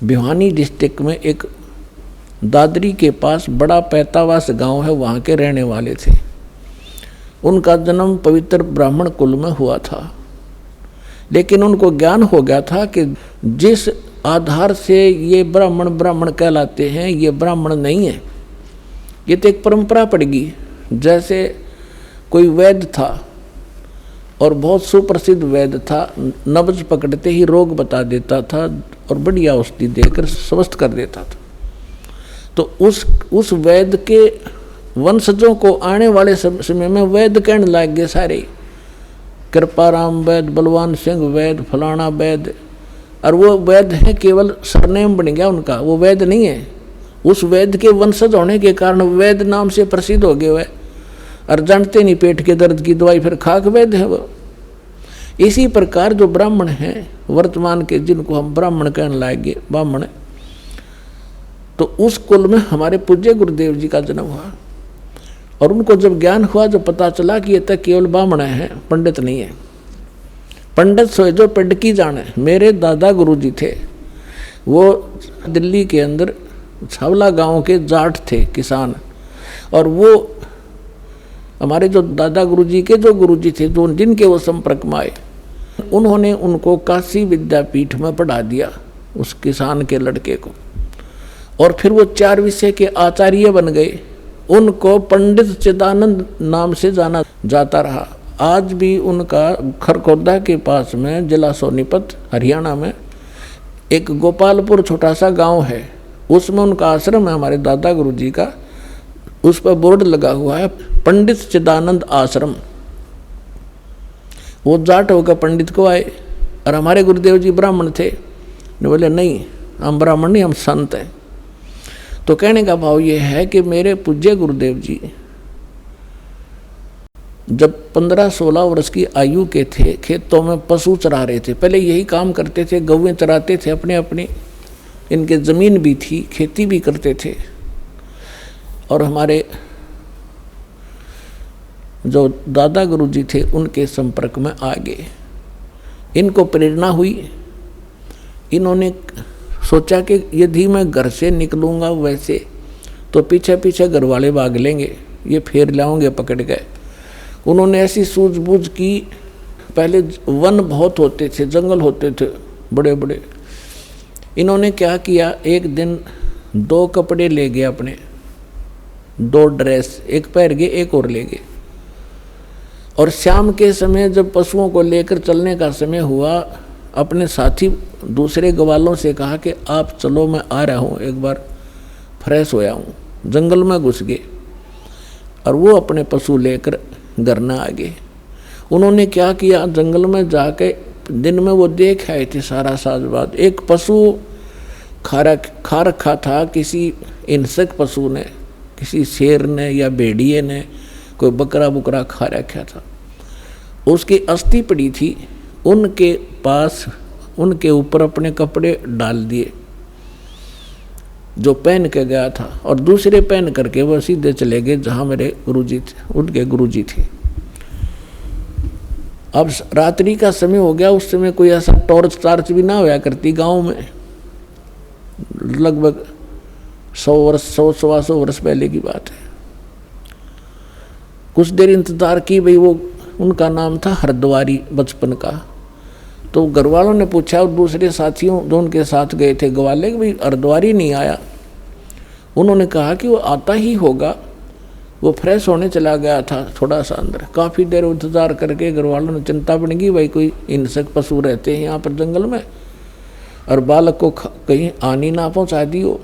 भिवानी डिस्ट्रिक्ट में एक दादरी के पास बड़ा पैतावास गांव है, वहाँ के रहने वाले थे। उनका जन्म पवित्र ब्राह्मण कुल में हुआ था, लेकिन उनको ज्ञान हो गया था कि जिस आधार से ये ब्राह्मण ब्राह्मण कहलाते हैं ये ब्राह्मण नहीं है, ये तो एक परंपरा पड़ेगी। जैसे कोई वैद्य था और बहुत सुप्रसिद्ध वैद्य था, नब्ज पकड़ते ही रोग बता देता था और बढ़िया औषधि देकर स्वस्थ कर देता था। तो उस वैद्य के वंशजों को आने वाले समय में वैद्य कहने लग गए सारे, कृपाराम वैद्य, बलवान सिंह वैद्य, फलाना वैद्य। और वो वैद्य है केवल सरनेम बन गया उनका, वो वैद्य नहीं है। उस वैद्य के वंशज होने के कारण वैद्य नाम से प्रसिद्ध हो गए वह, और जानते नहीं पेट के दर्द की दवाई फिर खाक वैद्य है वो। इसी प्रकार जो ब्राह्मण हैं वर्तमान के, जिनको हम ब्राह्मण कहने लगे, ब्राह्मण, तो उस कुल में हमारे पूज्य गुरुदेव जी का जन्म हुआ। और उनको जब ज्ञान हुआ, जो पता चला कि ये तक केवल ब्राह्मण है, पंडित नहीं है। पंडित सोए जो पेड़ की जाने। मेरे दादा गुरु जी थे, वो दिल्ली के अंदर छावला गांव के जाट थे, किसान। और वो हमारे जो दादा गुरुजी के जो गुरुजी थे, जो जिनके वो संपर्क में आए, उन्होंने उनको काशी विद्यापीठ में पढ़ा दिया, उस किसान के लड़के को। और फिर वो 4 विषय के आचार्य बन गए। उनको पंडित चिदानंद नाम से जाना जाता रहा। आज भी उनका खरखोदा के पास में, जिला सोनीपत हरियाणा में, एक गोपालपुर छोटा सा गांव है, उसमें उनका आश्रम है हमारे दादा गुरुजी का। उस पर बोर्ड लगा हुआ है, पंडित चिदानंद आश्रम। वो जाट होकर पंडित को आए, और हमारे गुरुदेव जी ब्राह्मण थे। बोले नहीं, हम ब्राह्मण नहीं, हम संत हैं। तो कहने का भाव ये है कि मेरे पूज्य गुरुदेव जी जब 15-16 वर्ष की आयु के थे, खेतों में पशु चरा रहे थे। पहले यही काम करते थे, गौएं चराते थे अपने अपने। इनके ज़मीन भी थी, खेती भी करते थे। और हमारे जो दादा गुरुजी थे उनके संपर्क में आ गए। इनको प्रेरणा हुई, इन्होंने सोचा कि यदि मैं घर से निकलूँगा वैसे तो पीछे पीछे घर वाले भाग लेंगे, ये फेर लाओगे पकड़ गए। उन्होंने ऐसी सूझबूझ की। पहले वन बहुत होते थे, जंगल होते थे बड़े बड़े। इन्होंने क्या किया, एक दिन 2 कपड़े ले गए अपने, 2 ड्रेस, एक पहन गए एक और ले गए। और शाम के समय जब पशुओं को लेकर चलने का समय हुआ, अपने साथी दूसरे ग्वालों से कहा कि आप चलो, मैं आ रहा हूँ, एक बार फ्रेश होया हूँ। जंगल में घुस गए और वो अपने पशु लेकर घर न आ गए। उन्होंने क्या किया, जंगल में जाके दिन में वो देख आए थे सारा साजबाद। एक पशु खा रखा था किसी हिंसक पशु ने, किसी शेर ने या भेड़िए ने, कोई बकरा बुकरा खा रखा था। उसकी अस्थि पड़ी थी। उनके पास, उनके ऊपर अपने कपड़े डाल दिए जो पहन के गया था, और दूसरे पहन करके वो सीधे चले गए जहाँ मेरे गुरुजी थे, उनके गुरुजी थे। अब रात्रि का समय हो गया। उस समय कोई ऐसा टॉर्च टार्च भी ना होया करती गांव में। लगभग 100-125 वर्ष पहले की बात है। कुछ देर इंतजार की भाई। वो उनका नाम था हरद्वारी, बचपन का। तो घर वालों ने पूछा, और दूसरे साथियों जो उनके साथ गए थे ग्वाले, कि भाई हरद्वारी नहीं आया। उन्होंने कहा कि वो आता ही होगा, वो फ्रेश होने चला गया था थोड़ा सा अंदर। काफ़ी देर इंतजार करके घर वालों ने चिंता बन गई, भाई कोई हिंसक पशु रहते हैं यहाँ पर जंगल में, और बालक को कहीं हानि ना पहुँचा दी हो।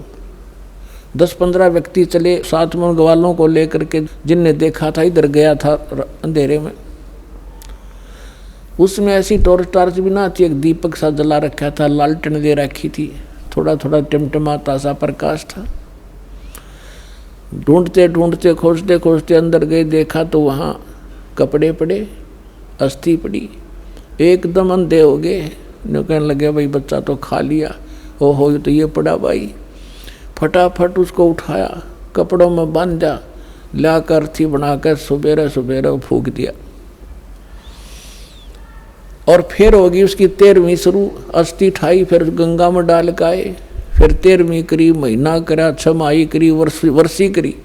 10-15 व्यक्ति चले साथ में ग्वालों को लेकर के, जिनने देखा था इधर गया था अंधेरे में। उसमें ऐसी टॉर्च टार्च भी ना थी, एक दीपक सा जला रखा था, लालटेन दे रखी थी, थोड़ा थोड़ा टिमटिमाता सा प्रकाश था। ढूंढते ढूंढते खोजते खोजते अंदर गए, देखा तो वहाँ कपड़े पड़े, अस्थि पड़ी। एकदम अंधे हो गए। कहने लगे भाई बच्चा तो खा लिया, ओहो तो ये पड़ा भाई। फटाफट उसको उठाया, कपड़ों में बांधा, लाकर थी बनाकर सुबेरे सुबेरे फूंक दिया। और फिर होगी उसकी 13वीं शुरू। अस्थि ठाई, फिर गंगा में डाल के आए, फिर 13वीं करी, महीना करा, 6 माही करी, वर्षी करी,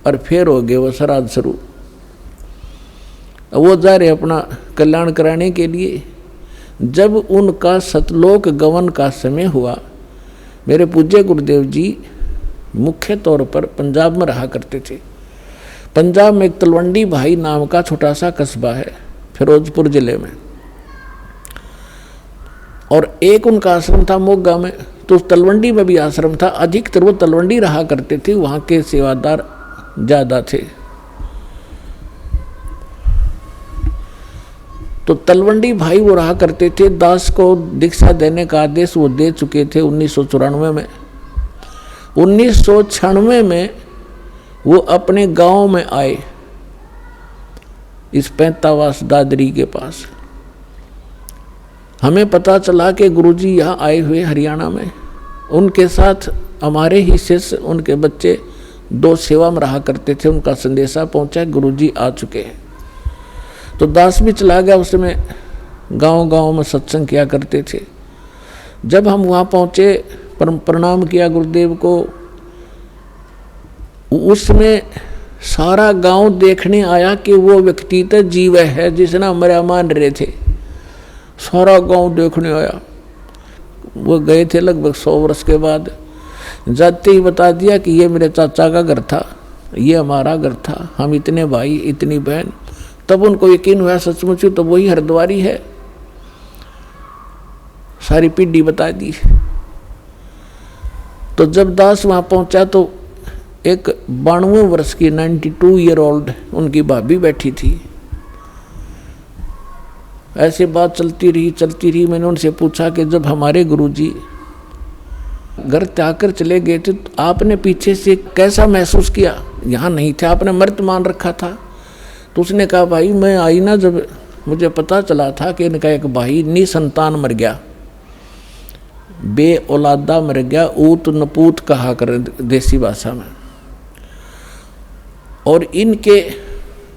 और फिर हो गए वो श्राद्ध शुरू। वो जा रहे अपना कल्याण कराने के लिए। जब उनका सतलोक गमन का समय हुआ, मेरे पूज्य गुरुदेव जी मुख्य तौर पर पंजाब में रहा करते थे। पंजाब में एक तलवंडी भाई नाम का छोटा सा कस्बा है फिरोजपुर जिले में, और एक उनका आश्रम था मोगा में। तो तलवंडी में भी आश्रम था, अधिकतर वो तलवंडी रहा करते थे, वहाँ के सेवादार ज़्यादा थे। तो तलवंडी भाई वो रहा करते थे। दास को दीक्षा देने का आदेश वो दे चुके थे 1994 में। 1996 में वो अपने गांव में आए, इस पैंतावास दादरी के पास। हमें पता चला कि गुरुजी यहाँ आए हुए हरियाणा में। उनके साथ हमारे ही शिष्य, उनके बच्चे 2 सेवा में रहा करते थे। उनका संदेशा पहुंचा, गुरुजी आ चुके हैं। तो दास भी चला गया। उस समय गांव-गांव में सत्संग किया करते थे। जब हम वहाँ पहुँचे, प्रणाम किया गुरुदेव को। उसमें सारा गांव देखने आया कि वो व्यक्ति तो जीव है जिसने हमारा मान रहे थे। सारा गांव देखने आया। वो गए थे लगभग 100 वर्ष के बाद। जाते ही बता दिया कि ये मेरे चाचा का घर था, ये हमारा घर था, हम इतने भाई इतनी बहन। तब उनको यकीन हुआ सचमुच तो वही हरिद्वारी है। सारी पीढ़ी बता दी। तो जब दास वहाँ पहुँचा तो एक 92 वर्ष की 92 ईयर ओल्ड उनकी भाभी बैठी थी। ऐसे बात चलती रही। मैंने उनसे पूछा कि जब हमारे गुरुजी घर त्याग कर चले गए थे तो आपने पीछे से कैसा महसूस किया? यहाँ नहीं थे, आपने मृत मान रखा था। तो उसने कहा, भाई मैं आई ना, जब मुझे पता चला था कि इनका एक भाई निसंतान मर गया, बे औलादा मर गया, ऊत नपूत कहा कर देसी भाषा में। और इनके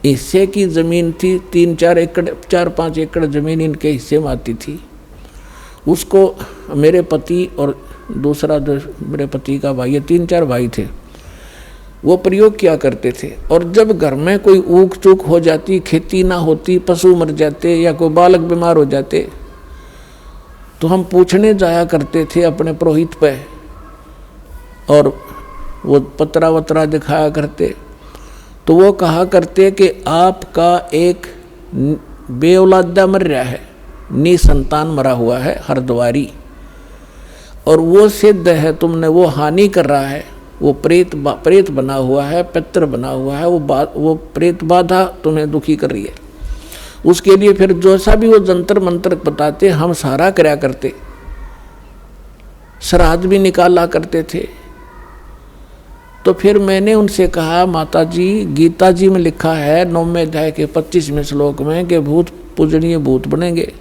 हिस्से की ज़मीन थी 3-4 एकड़, 4-5 एकड़ ज़मीन इनके हिस्से में आती थी। उसको मेरे पति और दूसरा मेरे पति का भाई, 3-4 भाई थे, वो प्रयोग किया करते थे। और जब घर में कोई ऊक चूक हो जाती, खेती ना होती, पशु मर जाते या कोई बालक बीमार हो जाते, तो हम पूछने जाया करते थे अपने पुरोहित पे, और वो पतरा वतरा दिखाया करते। तो वो कहा करते कि आपका एक बेऔलादा मर रहा है, निसंतान मरा हुआ है हरिद्वारी, और वो सिद्ध है तुमने, वो हानि कर रहा है, वो प्रेत बना हुआ है, पितर बना हुआ है, वो प्रेत बाधा तुम्हें दुखी कर रही है। उसके लिए फिर जैसा भी वो जंतर मंत्र बताते हम सारा कराया करते, श्राद्ध भी निकाला करते थे। तो फिर मैंने उनसे कहा, माता जी गीता जी में लिखा है 9वें अध्याय के 25वें श्लोक में कि भूत पूजनीय भूत बनेंगे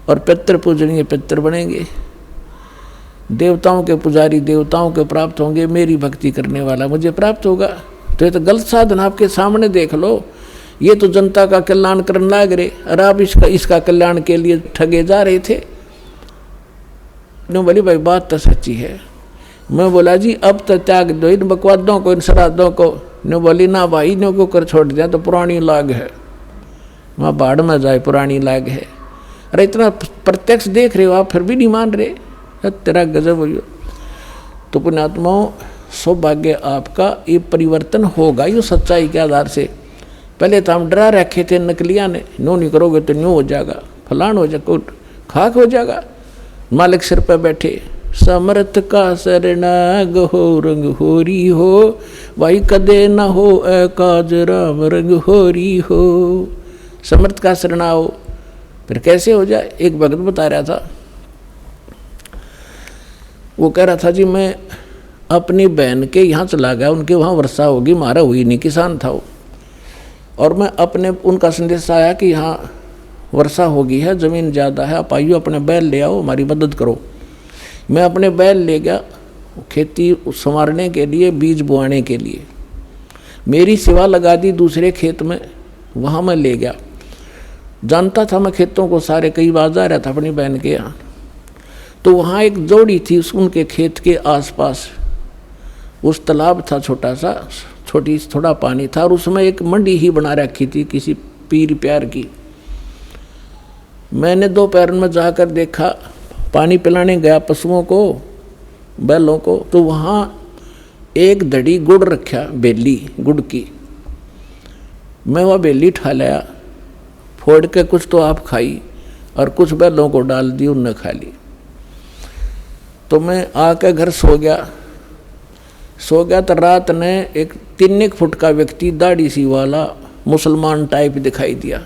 और पितर पूजनीय पितर बनेंगे, देवताओं के पुजारी देवताओं के प्राप्त होंगे, मेरी भक्ति करने वाला मुझे प्राप्त होगा। तो ये तो गलत साधन आपके सामने देख लो। ये तो जनता का कल्याण करने लग रहे और आप इसका कल्याण के लिए ठगे जा रहे थे। नो बोली भाई बात तो सच्ची है। मैं बोला जी अब तो त्याग दो इन बकवादों को, इन श्राद्धों को। नो बोली ना भाई, नो को कर छोड़ दिया तो पुरानी लाग है, वहाँ बाढ़ में जाए पुरानी लाग है। अरे इतना प्रत्यक्ष देख रहे हो आप फिर भी नहीं मान रहे, तेरा गजब हो। तो पुण्यात्माओं सौभाग्य आपका, ये परिवर्तन होगा ये सच्चाई के आधार से। पहले तो हम डरा रखे थे नकलिया ने, नो नहीं करोगे तो न्यू हो जाएगा, फलान हो जाएगा, खाक हो जाएगा। मालिक सिर पर बैठे, समर्थ का शरणाग हो रंग होरी हो, भाई कदे न हो काज राम रंग होरी हो। समर्थ का शरणाओ, फिर कैसे हो जाए। एक भगत बता रहा था, वो कह रहा था जी मैं अपनी बहन के यहाँ चला गया, उनके वहाँ वर्षा होगी, मारा हुई नहीं, किसान था वो, और मैं अपने उनका संदेश आया कि यहाँ वर्षा होगी है, ज़मीन ज़्यादा है, आप आइयो अपने बैल ले आओ, हमारी मदद करो। मैं अपने बैल ले गया खेती संवारने के लिए, बीज बोआने के लिए। मेरी सेवा लगा दी दूसरे खेत में, वहाँ मैं ले गया। जानता था मैं खेतों को सारे, कई बार जा रहा था अपनी बहन के यहाँ। तो वहाँ एक जोड़ी थी, उनके खेत के आसपास उस तालाब था छोटा सा, थोड़ा पानी था, और उसमें एक मंडी ही बना रखी थी किसी पीर प्यार की। मैंने दोपहर में जाकर देखा, पानी पिलाने गया पशुओं को, बैलों को, तो वहाँ एक धड़ी गुड़ रखा, बेली गुड़ की। मैं वह बेली ठा लाया, फोड़ के कुछ तो आप खाई और कुछ बैलों को डाल दी, उनने खा ली। तो मैं आके घर सो गया तो रात ने एक 3 फुट का व्यक्ति, दाढ़ी सी वाला, मुसलमान टाइप दिखाई दिया।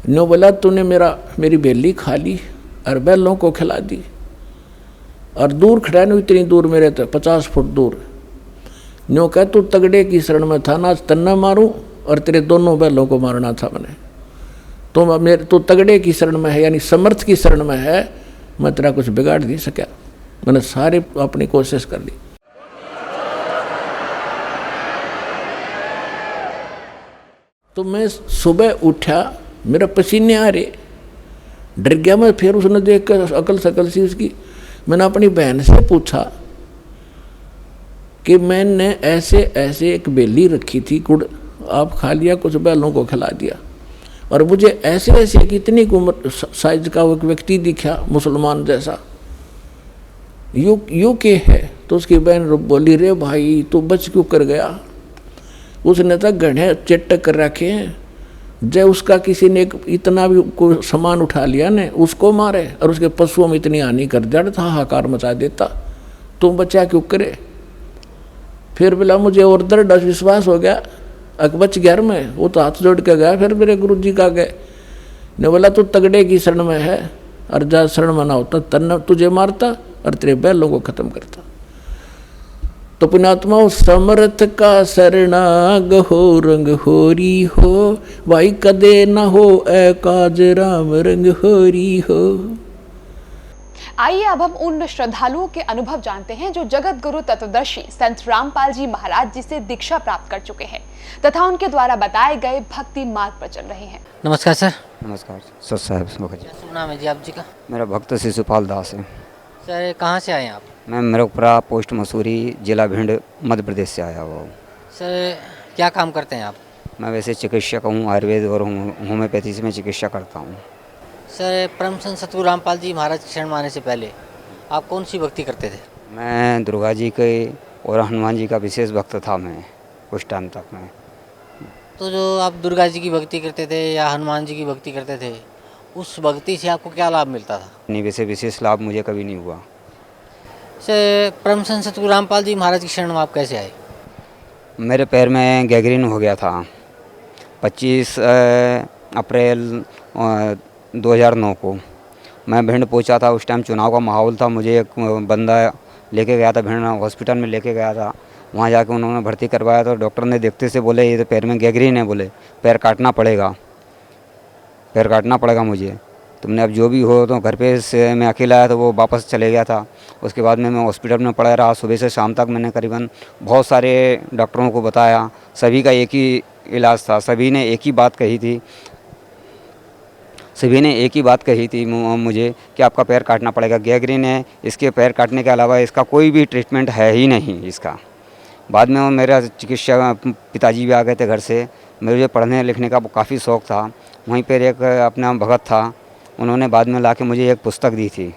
नो बोला, तूने मेरी बेली खा ली और बैलों को खिला दी, और दूर खड़ा न, इतनी दूर मेरे तो 50 फुट दूर। न्यो कह, तू तगड़े की शरण में था ना, तन्ना मारूं और तेरे दोनों बैलों को मारना था मैंने। तू तगड़े की शरण में है, यानी समर्थ की शरण में है, मैं तेरा कुछ बिगाड़ नहीं सका। मैंने सारी अपनी कोशिश कर ली। तो मैं सुबह उठा, मेरा पसीने आ रहे, डर गया मैं। फिर उसने देख कर अकल सकल सी उसकी, मैंने अपनी बहन से पूछा कि मैंने ऐसे ऐसे एक बेली रखी थी, गुड़ आप खा लिया, कुछ बैलों को खिला दिया, और मुझे ऐसे ऐसे कितनी उम्र साइज का वो एक व्यक्ति दिखा, मुसलमान जैसा, यू के है। तो उसकी बहन बोली, रे भाई तू बच क्यों कर गया, उसने तो घने चट्टक कर रखे हैं, जब उसका किसी ने इतना भी कोई सामान उठा लिया ने, उसको मारे और उसके पशुओं में इतनी हानि कर दिया, था हाहाकार मचा देता, तुम बचा क्यों करे। फिर बोला, मुझे और दृढ़ विश्वास हो गया, बच गया मैं। वो तो हाथ जोड़ के गया, फिर मेरे गुरु जी का गए ने बोला, तू तगड़े की शरण में है, और जा शरण में ना होता तन्ना तुझे मारता और तेरे बैलों को खत्म करता। तो पुण्यात्मा, समर्थ का शरणाग हो, रंग होरी हो, भाई कदे न हो ए काज राम रंग होरी हो। आइए अब हम उन श्रद्धालुओं के अनुभव जानते हैं जो जगत गुरु तत्वदर्शी संत रामपाल जी महाराज जी से दीक्षा प्राप्त कर चुके हैं तथा उनके द्वारा बताए गए भक्ति मार्ग पर चल रहे हैं। नमस्कार सर। नमस्कार सर साहब। क्या शुभ नाम है जी आप जी का? मेरा भक्त शिशुपाल दास है। सर कहाँ से आए हैं आप? मैं मेरकपुरा पोस्ट मसूरी, जिला भिंड, मध्य प्रदेश से आया हुआ हूँ। सर क्या काम करते हैं आप? मैं वैसे चिकित्सक हूँ, आयुर्वेद और होम्योपैथी से मैं चिकित्सा करता हूँ। सर परम संत सतगुरु रामपाल जी महाराज की शरण में आने से पहले आप कौन सी भक्ति करते थे? मैं दुर्गा जी के और हनुमान जी का विशेष भक्त था मैं कुछ टाइम तक मैं। तो जो आप दुर्गा जी की भक्ति करते थे या हनुमान जी की भक्ति करते थे, उस भक्ति से आपको क्या लाभ मिलता था? नहीं, वैसे विशेष लाभ मुझे कभी नहीं हुआ। सर परम संत सतगुरु रामपाल जी महाराज की शरण में आप कैसे आए? मेरे पैर में गैंग्रीन हो गया था 25 अप्रैल 2009 को। मैं भिंड पहुंचा था, उस टाइम चुनाव का माहौल था। मुझे एक बंदा लेके गया था, भिंड हॉस्पिटल में लेके गया था। वहाँ जाके उन्होंने भर्ती करवाया तो डॉक्टर ने देखते से बोले, ये तो पैर में गैंग्रीन है, बोले पैर काटना पड़ेगा, पैर काटना पड़ेगा मुझे। तुमने अब जो भी हो, तो घर पे से मैं अकेला आया तो वो वापस चले गया था। उसके बाद में मैं हॉस्पिटल में पड़ा रहा, सुबह से शाम तक मैंने करीबन बहुत सारे डॉक्टरों को बताया, सभी का एक ही इलाज था, सभी ने एक ही बात कही थी मुझे कि आपका पैर काटना पड़ेगा, गैंग्रीन है, इसके पैर काटने के अलावा इसका कोई भी ट्रीटमेंट है ही नहीं इसका। बाद में मेरा चिकित्सा पिताजी भी आ गए थे घर से। मुझे पढ़ने लिखने का काफ़ी शौक़ था। वहीं पर एक अपना भगत था, उन्होंने बाद में लाके मुझे एक पुस्तक दी थी,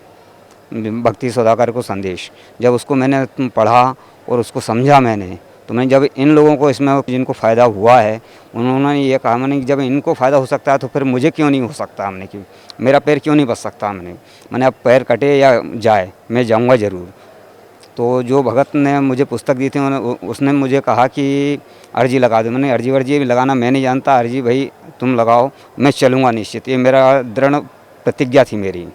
भक्ति सौदागर को संदेश। जब उसको मैंने पढ़ा और उसको समझा मैंने, तो मैंने जब इन लोगों को इसमें जिनको फ़ायदा हुआ है, उन्होंने ये कहा मैंने जब इनको फ़ायदा हो सकता है तो फिर मुझे क्यों नहीं हो सकता, हमने क्यों, मेरा पैर क्यों नहीं बच सकता। मैंने अब पैर कटे या जाए, मैं जाऊँगा ज़रूर। तो जो भगत ने मुझे पुस्तक दी थी, उसने मुझे कहा कि अर्जी लगा दो। मैंने अर्जी भी लगाना मैं नहीं जानता, अर्जी भाई तुम लगाओ, मैं चलूँगा निश्चित, ये मेरा दृढ़ प्रतिज्ञा थी मेरी।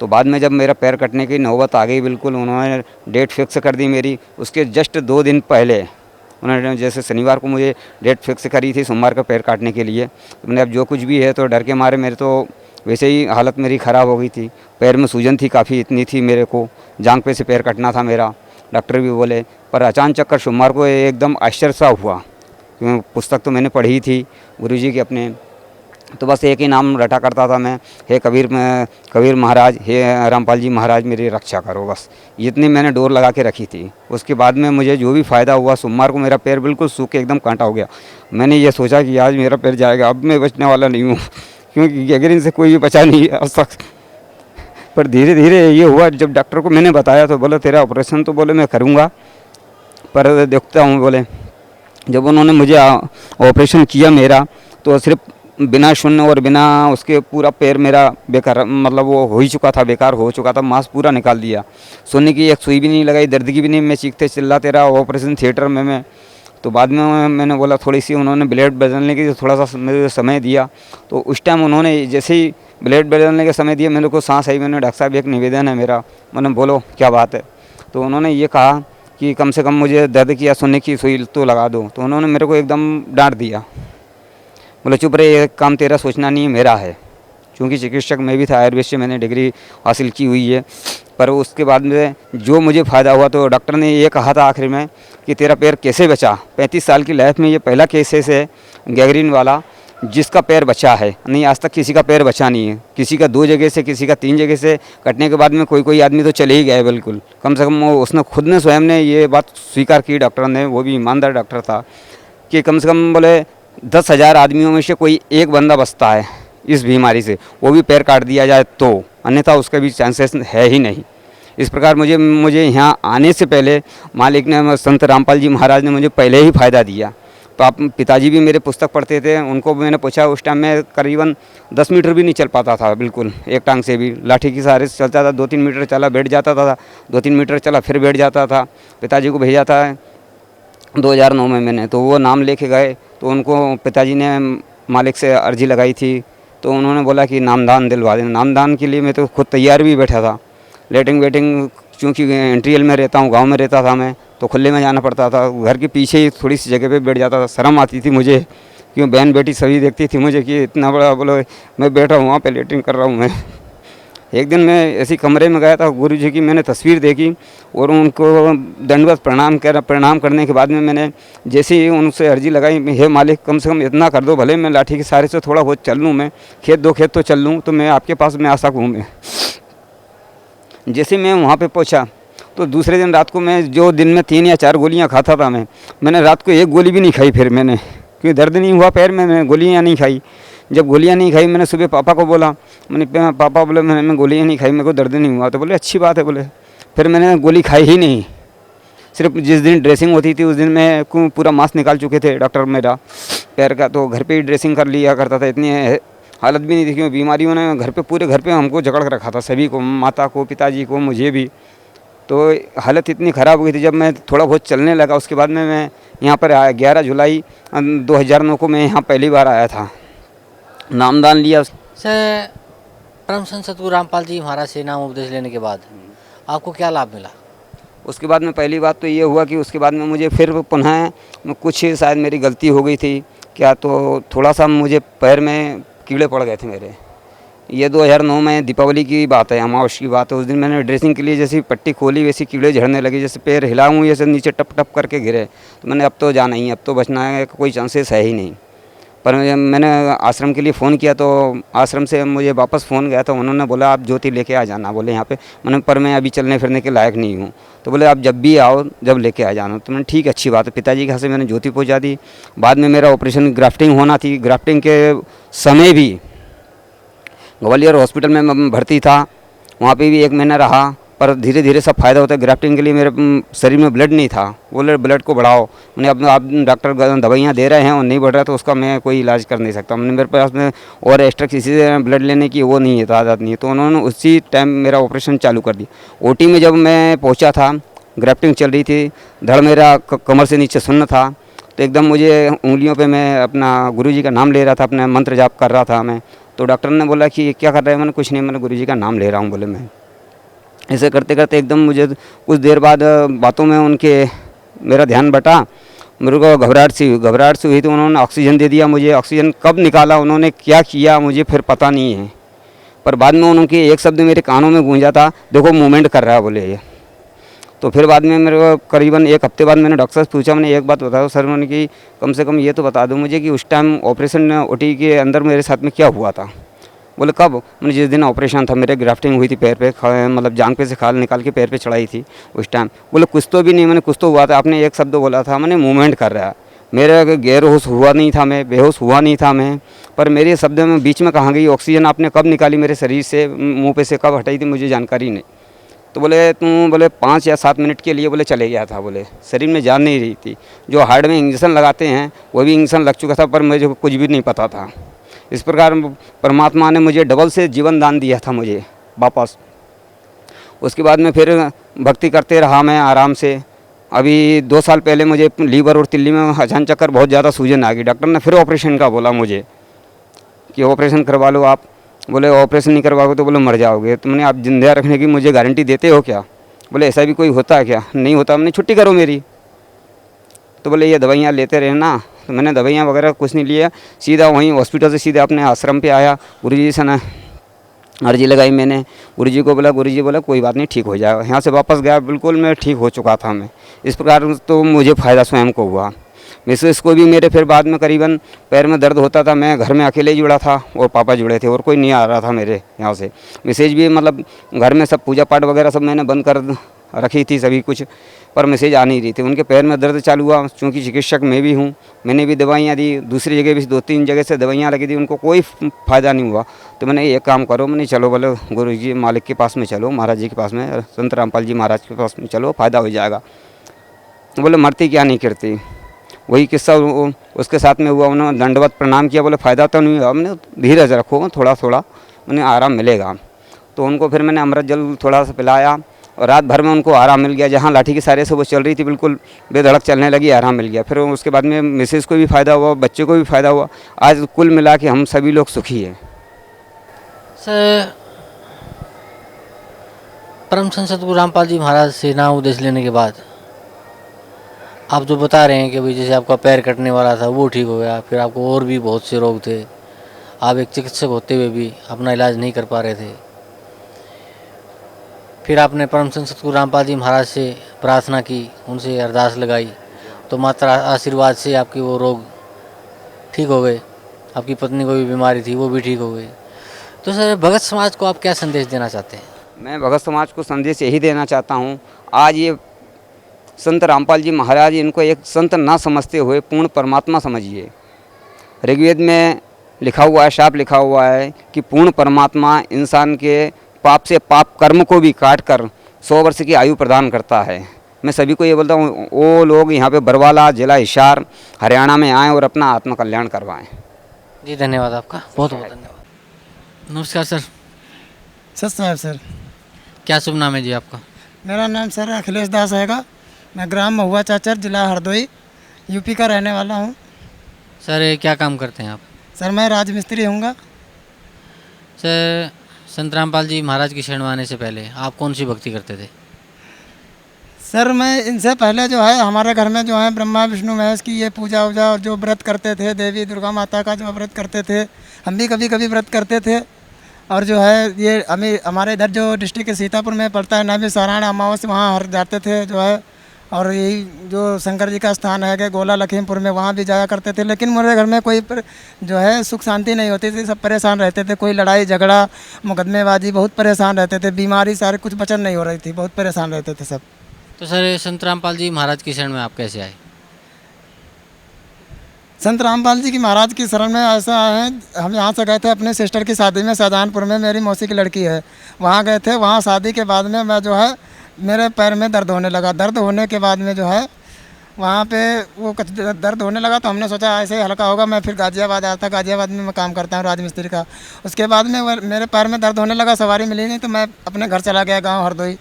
तो बाद में जब मेरा पैर कटने की नौबत आ गई, बिल्कुल उन्होंने डेट फिक्स कर दी मेरी। उसके जस्ट 2 दिन पहले उन्होंने, जैसे शनिवार को मुझे डेट फिक्स करी थी सोमवार का पैर काटने के लिए। तो मैंने अब जो कुछ भी है, तो डर के मारे मेरे तो वैसे ही हालत मेरी ख़राब हो गई थी, पैर में सूजन थी काफ़ी, इतनी थी मेरे को, जांघ पे से पैर कटना था मेरा, डॉक्टर भी बोले। पर अचानक कर सोमवार को एकदम आश्चर्य सा हुआ, क्योंकि पुस्तक तो मैंने पढ़ी थी गुरुजी की अपने, तो बस एक ही नाम रटा करता था मैं, हे कबीर महाराज, हे रामपाल जी महाराज मेरी रक्षा करो, बस इतनी मैंने डोर लगा के रखी थी। उसके बाद में मुझे जो भी फ़ायदा हुआ, सोमवार को मेरा पैर बिल्कुल सूख के एकदम कांटा हो गया। मैंने ये सोचा कि आज मेरा पैर जाएगा, अब मैं बचने वाला नहीं हूँ, क्योंकि गैंग्रीन से कोई भी बचा नहीं है आज तक। पर धीरे धीरे ये हुआ, जब डॉक्टर को मैंने बताया तो बोले तेरा ऑपरेशन तो बोले मैं करूँगा, पर देखता हूँ बोले। जब उन्होंने मुझे ऑपरेशन किया मेरा, तो सिर्फ बिना शून्य और बिना उसके पूरा पैर मेरा बेकार, मतलब वो हो ही चुका था, बेकार हो चुका था, मांस पूरा निकाल दिया। सोने की एक सुई भी नहीं लगाई, दर्द की भी नहीं, मैं चीखते चिल्लाते रहा ऑपरेशन थिएटर में मैं। तो बाद में मैंने बोला थोड़ी सी, उन्होंने ब्लेड बदलने की थोड़ा सा मुझे समय दिया। तो उस टाइम उन्होंने जैसे ही ब्लेड बदलने का समय दिया, मेरे को सांस आई। मैंने डॉक्टर साहब एक निवेदन है मेरा, मैंने बोलो क्या बात है। तो उन्होंने ये कहा कि कम से कम मुझे दर्द की या सुनने की सुई तो लगा दो। तो उन्होंने मेरे को एकदम डांट दिया, बोले चुप रहे, ये काम तेरा सोचना नहीं है, मेरा है। क्योंकि चिकित्सक मैं भी था, आयुर्वेद से मैंने डिग्री हासिल की हुई है। पर उसके बाद में जो मुझे फ़ायदा हुआ, तो डॉक्टर ने ये कहा था आखिर में कि तेरा पैर कैसे बचा। 35 साल की लाइफ में ये पहला केसेस है गैंग्रीन वाला जिसका पैर बचा है, नहीं आज तक किसी का पैर बचा नहीं है। किसी का 2 जगह से, किसी का 3 जगह से कटने के बाद में कोई आदमी तो चले ही गए बिल्कुल। कम से कम उसने खुद ने स्वयं ने ये बात स्वीकार की, डॉक्टर ने, वो भी ईमानदार डॉक्टर था, कि कम से कम बोले 10,000 आदमियों में से कोई एक बंदा बचता है इस बीमारी से, वो भी पैर काट दिया जाए तो, अन्यथा उसका भी चांसेस है ही नहीं। इस प्रकार मुझे यहाँ आने से पहले मालिक ने, संत रामपाल जी महाराज ने मुझे पहले ही फ़ायदा दिया। पिताजी भी मेरे पुस्तक पढ़ते थे, उनको मैंने पूछा, उस टाइम में करीबन 10 मीटर भी नहीं चल पाता था बिल्कुल, एक टांग से भी, लाठी के सहारे से चलता था। 2-3 मीटर चला बैठ जाता था, 2-3 मीटर चला फिर बैठ जाता था। पिताजी को भेजा था 2009 में मैंने, तो वो नाम लेके गए। तो उनको पिताजी ने मालिक से अर्जी लगाई थी, तो उन्होंने बोला कि नामदान दिलवा देना। नामदान के लिए मैं तो खुद तैयार भी बैठा था। लेटिंग वेटिंग, चूँकि इंटीरियल में रहता हूँ, गांव में रहता था मैं, तो खुले में जाना पड़ता था। घर के पीछे ही थोड़ी सी जगह पे बैठ जाता था। शर्म आती थी मुझे, क्यों बहन बेटी सभी देखती थी मुझे कि इतना बड़ा, बोलो मैं बैठा हूँ वहाँ पे लेटिंग कर रहा हूँ मैं। एक दिन मैं ऐसी कमरे में गया था, गुरु जी की मैंने तस्वीर देखी और उनको दंडवत प्रणाम करने के बाद में मैंने जैसे ही उनसे अर्जी लगाई, हे मालिक कम से कम इतना कर दो, भले मैं लाठी के सहारे से थोड़ा बहुत चल लूँ, मैं खेत 2 खेत तो चल लूँ, तो मैं आपके पास में आ सकूँ मैं। जैसे मैं वहाँ पे पहुँचा, तो दूसरे दिन रात को मैं, जो दिन में 3 या 4 गोलियाँ खाता था मैंने रात को 1 गोली भी नहीं खाई। फिर मैंने, क्योंकि दर्द नहीं हुआ पैर में, मैंने गोलियाँ नहीं खाई। जब गोलियाँ नहीं खाई, मैंने सुबह पापा को बोला, मैंने पापा बोले मैंने गोलियाँ नहीं खाई, मेरे को दर्द नहीं हुआ। तो बोले अच्छी बात है बोले। फिर मैंने गोली खाई ही नहीं। सिर्फ जिस दिन ड्रेसिंग होती थी उस दिन मैं पूरा मांस निकाल चुके थे डॉक्टर मेरा पैर का, तो घर पे ही ड्रेसिंग कर लिया करता था। इतनी हालत भी नहीं थी, क्योंकि बीमारियों ने घर पे, पूरे घर पे हमको जकड़ कर रखा था, सभी को, माता को, पिताजी को, मुझे भी। तो हालत इतनी ख़राब हो गई थी। जब मैं थोड़ा बहुत चलने लगा, उसके बाद में मैं यहाँ पर आया। 11 जुलाई 2009 को मैं यहाँ पहली बार आया था, नामदान लिया। सर, परम संत सतगुरु रामपाल जी महाराज से नाम उपदेश लेने के बाद आपको क्या लाभ मिला? उसके बाद में पहली बात तो ये हुआ कि उसके बाद में मुझे फिर पुनः कुछ शायद मेरी गलती हो गई थी क्या, तो थोड़ा सा मुझे पैर में कीड़े पड़ गए थे मेरे। ये 2009 में दीपावली की बात है, अमावस की बात है। उस दिन मैंने ड्रेसिंग के लिए जैसी पट्टी खोली, वैसी कीड़े झड़ने लगे, जैसे पैर हिलाऊँ जैसे नीचे टप टप करके गिरे। तो मैंने अब तो जाना ही, अब तो बचना है, कोई चांसेस है ही नहीं। पर मैंने आश्रम के लिए फ़ोन किया, तो आश्रम से मुझे वापस फ़ोन गया, तो उन्होंने बोला आप ज्योति लेके आ जाना, बोले यहाँ पे। मैंने, पर मैं अभी चलने फिरने के लायक नहीं हूँ। तो बोले आप जब भी आओ, जब लेके आ जाना। तो मैंने ठीक, अच्छी बात है। पिताजी के हाथ से मैंने ज्योति पहुँचा दी। बाद में मेरा ऑपरेशन, ग्राफ्टिंग होना थी। ग्राफ्टिंग के समय भी ग्वालियर हॉस्पिटल में मैं भर्ती था, वहाँ पे भी 1 महीना रहा। पर धीरे धीरे सब फ़ायदा होता है। ग्राफ्टिंग के लिए मेरे शरीर में ब्लड नहीं था, बोले ब्लड को बढ़ाओ। मैंने अब आप डॉक्टर दवाइयाँ दे रहे हैं और नहीं बढ़ रहा, तो उसका मैं कोई इलाज कर नहीं सकता। मैंने, मेरे पास में और एक्स्ट्रा किसी से ब्लड लेने की वो नहीं है, तादाद नहीं है। तो उन्होंने उसी टाइम मेरा ऑपरेशन चालू कर दिया। ओटी में जब मैं पहुँचा था, ग्राफ्टिंग चल रही थी, धड़ मेरा कमर से नीचे सुन्न था। तो एकदम मुझे उंगलियों पे मैं अपना गुरुजी का नाम ले रहा था, अपना मंत्र जाप कर रहा था मैं। तो डॉक्टर ने बोला कि क्या कर रहे हैं? मैंने कुछ नहीं, मैंने गुरुजी का नाम ले रहा हूँ, बोले मैं। ऐसे करते करते एकदम मुझे कुछ देर बाद बातों में उनके मेरा ध्यान बटा, मेरे को घबराहट सी हुई। तो उन्होंने ऑक्सीजन दे दिया मुझे। ऑक्सीजन कब निकाला, उन्होंने क्या किया, मुझे फिर पता नहीं है। पर बाद में उनके एक शब्द मेरे कानों में गूंजा था, देखो मूवमेंट कर रहा है, बोले ये। तो फिर बाद में मेरे को करीबन 1 हफ्ते बाद मैंने डॉक्टर से पूछा, मैंने एक बात बताओ सर, मैंने कि कम से कम ये तो बता दो मुझे कि उस टाइम ऑपरेशन ओटी के अंदर मेरे साथ में क्या हुआ था। बोले कब? मैंने जिस दिन ऑपरेशन था, मेरे ग्राफ्टिंग हुई थी पैर पे, मतलब जांघ पे से खाल निकाल के पैर पे चढ़ाई थी उस टाइम। बोले कुछ तो भी नहीं, मैंने कुछ तो हुआ था। आपने एक शब्द बोला था, मैंने मूवमेंट कर रहा है। मेरा गैर होश हुआ नहीं था, मैं बेहोश हुआ नहीं था मैं, पर मेरे शब्द में बीच में कहाँ गई ऑक्सीजन आपने कब निकाली मेरे शरीर से, मुँह पे से कब हटाई थी, मुझे जानकारी नहीं। तो बोले तुम बोले 5 या 7 मिनट के लिए बोले चले गया था, बोले शरीर में जान नहीं रही थी। जो हार्ट में इंजेक्शन लगाते हैं वो भी इंजेक्शन लग चुका था, पर मुझे कुछ भी नहीं पता था। इस प्रकार परमात्मा ने मुझे डबल से जीवन दान दिया था मुझे वापस। उसके बाद में फिर भक्ति करते रहा मैं आराम से। अभी 2 साल पहले मुझे लीवर और तिल्ली में अचानक चक्कर बहुत ज़्यादा सूजन आ गई। डॉक्टर ने फिर ऑपरेशन का बोला मुझे कि ऑपरेशन करवा लो आप। बोले ऑपरेशन नहीं करवाओगे तो बोले मर जाओगे। तो मैंने आप जिंदा रखने की मुझे गारंटी देते हो क्या? बोले ऐसा भी कोई होता है क्या? नहीं होता। मैंने छुट्टी करो मेरी। तो बोले ये दवाइयाँ लेते रहना। तो मैंने दवाइयाँ वगैरह कुछ नहीं लिया, सीधा वहीं हॉस्पिटल से सीधा अपने आश्रम पे आया। गुरुजी से ना अर्जी लगाई मैंने, गुरुजी को बोला, गुरुजी बोला कोई बात नहीं ठीक हो जाएगा। यहाँ से वापस गया, बिल्कुल मैं ठीक हो चुका था मैं। इस प्रकार तो मुझे फ़ायदा स्वयं को हुआ। मिसेस को भी मेरे फिर बाद में करीबन पैर में दर्द होता था, मैं घर में अकेले ही जुड़ा था और पापा जुड़े थे और कोई नहीं आ रहा था मेरे यहाँ से। मिसेज भी मतलब घर में सब पूजा पाठ वगैरह सब मैंने बंद कर रखी थी सभी कुछ, पर मैसेज आ नहीं रही थी। उनके पैर में दर्द चालू हुआ, चूँकि चिकित्सक मैं भी हूँ, मैंने भी दवाइयाँ दी, दूसरी जगह भी 2-3 जगह से दवाइयाँ लगी थी, उनको कोई फ़ायदा नहीं हुआ। तो मैंने एक काम करो, मैंने चलो बोले गुरु जी मालिक के पास में चलो, महाराज जी के पास में, संत रामपाल जी महाराज के पास में चलो, फ़ायदा हो जाएगा। तो बोले मरती क्या नहीं करती। वही किस्सा उसके साथ में हुआ। उन्होंने दंडवत प्रणाम किया, बोले फ़ायदा तो नहीं हुआ। मैंने धीरज रखो, थोड़ा थोड़ा उन्हें आराम मिलेगा। तो उनको फिर मैंने अमृत जल थोड़ा सा पिलाया और रात भर में उनको आराम मिल गया। जहाँ लाठी के सहारे से वो चल रही थी बिल्कुल बेधड़क चलने लगी, आराम मिल गया। फिर उसके बाद में मिसेज को भी फ़ायदा हुआ, बच्चे को भी फ़ायदा हुआ। आज कुल मिला के हम सभी लोग सुखी हैं। सर, परम संत सतगुरु रामपाल जी महाराज से नाम उपदेश लेने के बाद आप जो बता रहे हैं कि भाई जैसे आपका पैर कटने वाला था वो ठीक हो गया, फिर आपको और भी बहुत से रोग थे, आप एक चिकित्सक होते हुए भी अपना इलाज नहीं कर पा रहे थे, फिर आपने परम संत सतगुरु रामपाल जी महाराज से प्रार्थना की, उनसे अरदास लगाई, तो माता आशीर्वाद से आपके वो रोग ठीक हो गए। आपकी पत्नी को भी बीमारी थी वो भी ठीक हो गई। तो सर, भगत समाज को आप क्या संदेश देना चाहते हैं? मैं भगत समाज को संदेश यही देना चाहता हूँ, आज ये संत रामपाल जी महाराज, इनको एक संत ना समझते हुए पूर्ण परमात्मा समझिए। ऋग्वेद में लिखा हुआ है, शाप लिखा हुआ है कि पूर्ण परमात्मा इंसान के पाप से पाप कर्म को भी काट कर 100 वर्ष की आयु प्रदान करता है। मैं सभी को ये बोलता हूँ, वो लोग यहाँ पे बरवाला जिला हिसार हरियाणा में आएँ और अपना आत्मकल्याण करवाएँ। जी धन्यवाद आपका, बहुत बहुत धन्यवाद। नमस्कार सर। सर साहब सर, क्या शुभ नाम है जी आपका? मेरा नाम सर अखिलेश दास हैगा। मैं ग्राम महुआ चाचर, जिला हरदोई, यूपी का रहने वाला हूँ। सर क्या काम करते हैं आप? सर मैं राजमिस्त्री हूँगा। सर, संत रामपाल जी महाराज की शरण में आने से पहले आप कौन सी भक्ति करते थे? सर मैं इनसे पहले जो है हमारे घर में जो है ब्रह्मा विष्णु महेश की ये पूजा वूजा और जो व्रत करते थे, देवी दुर्गा माता का जो व्रत करते थे, हम भी कभी कभी व्रत करते थे। और जो है ये हमारे इधर जो डिस्ट्रिक्ट के सीतापुर में पड़ता है नाभी सारायण अमावस्या, वहाँ हर जाते थे जो है। और यही जो शंकर जी का स्थान है कि गोला लखीमपुर में, वहाँ भी जाया करते थे। लेकिन मेरे घर में कोई जो है सुख शांति नहीं होती थी, सब परेशान रहते थे। कोई लड़ाई झगड़ा मुकदमेबाजी, बहुत परेशान रहते थे। बीमारी सारे कुछ बचन नहीं हो रही थी, बहुत परेशान रहते थे सब। तो सर, संत रामपाल जी महाराज की शरण में आप कैसे आए? संत रामपाल जी की महाराज की शरण में ऐसा है, हम यहाँ से गए थे अपने सिस्टर की शादी में, शाहजहानपुर में मेरी मौसी की लड़की है, वहाँ गए थे। वहाँ शादी के बाद में मैं जो है मेरे पैर में दर्द होने लगा। दर्द होने के बाद में जो है वहाँ पे वो कुछ दर्द होने लगा, तो हमने सोचा ऐसे ही हल्का होगा। मैं फिर गाज़ियाबाद आया था, गाज़ियाबाद में मैं काम करता हूँ राजमिस्त्री का। उसके बाद में मेरे पैर में दर्द होने लगा, सवारी मिली नहीं, तो मैं अपने घर चला गया गाँव हरदोई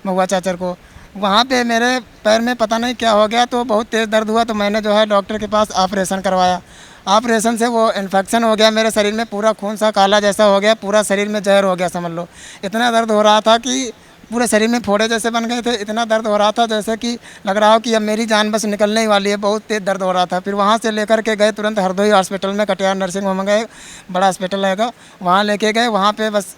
महुआ चाचर को। वहाँ पे मेरे पैर में पता नहीं क्या हो गया, तो बहुत तेज़ दर्द हुआ। तो मैंने जो है डॉक्टर के पास ऑपरेशन करवाया। ऑपरेशन से वो इन्फेक्शन हो गया मेरे शरीर में, पूरा खून सा काला जैसा हो गया, पूरा शरीर में जहर हो गया समझ लो। इतना दर्द हो रहा था कि पूरे शरीर में फोड़े जैसे बन गए थे। इतना दर्द हो रहा था जैसे कि लग रहा हो कि अब मेरी जान बस निकलने ही वाली है, बहुत तेज़ दर्द हो रहा था। फिर वहाँ से लेकर के गए तुरंत हरदोई हॉस्पिटल में, कटिहार नर्सिंग होम में गए, बड़ा हॉस्पिटल रहेगा, वहाँ लेके गए। वहाँ पे बस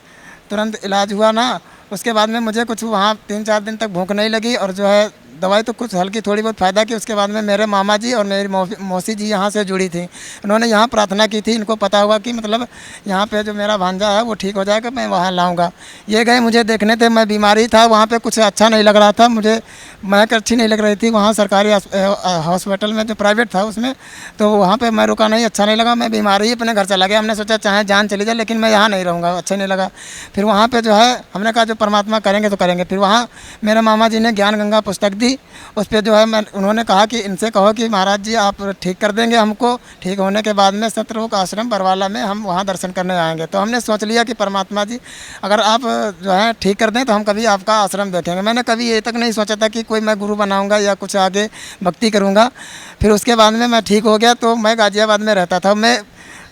तुरंत इलाज हुआ ना, उसके बाद में मुझे कुछ वहाँ 3-4 दिन तक भूख नहीं लगी और जो है दवाई तो कुछ हल्की थोड़ी बहुत फ़ायदा की। उसके बाद में मेरे मामा जी और मेरी मौसी जी यहाँ से जुड़ी थी, उन्होंने यहाँ प्रार्थना की थी। इनको पता हुआ कि मतलब यहाँ पे जो मेरा भांजा है वो ठीक हो जाएगा, मैं वहाँ लाऊंगा। ये गए मुझे देखने थे, मैं बीमारी था, वहाँ पे कुछ अच्छा नहीं लग रहा था, मुझे महक अच्छी नहीं लग रही थी वहाँ सरकारी हॉस्पिटल में जो प्राइवेट था उसमें। तो वहाँ पर मैं रुका नहीं, अच्छा नहीं लगा, मैं बीमार ही अपने घर चला गया। हमने सोचा चाहे जान चली जाए लेकिन मैं यहाँ नहीं रहूँगा, अच्छा नहीं लगा। फिर वहाँ पर जो है हमने कहा जो परमात्मा करेंगे तो करेंगे। फिर वहाँ मेरे मामा जी ने ज्ञान गंगा पुस्तक दी, उस पर जो है उन्होंने कहा कि इनसे कहो कि महाराज जी आप ठीक कर देंगे हमको, ठीक होने के बाद में सतलोक आश्रम बरवाला में हम वहाँ दर्शन करने आएंगे। तो हमने सोच लिया कि परमात्मा जी अगर आप जो है ठीक कर दें तो हम कभी आपका आश्रम देखेंगे। मैंने कभी ये तक नहीं सोचा था कि कोई मैं गुरु बनाऊँगा या कुछ आगे भक्ति करूँगा। फिर उसके बाद में मैं ठीक हो गया तो मैं गाज़ियाबाद में रहता था। मैं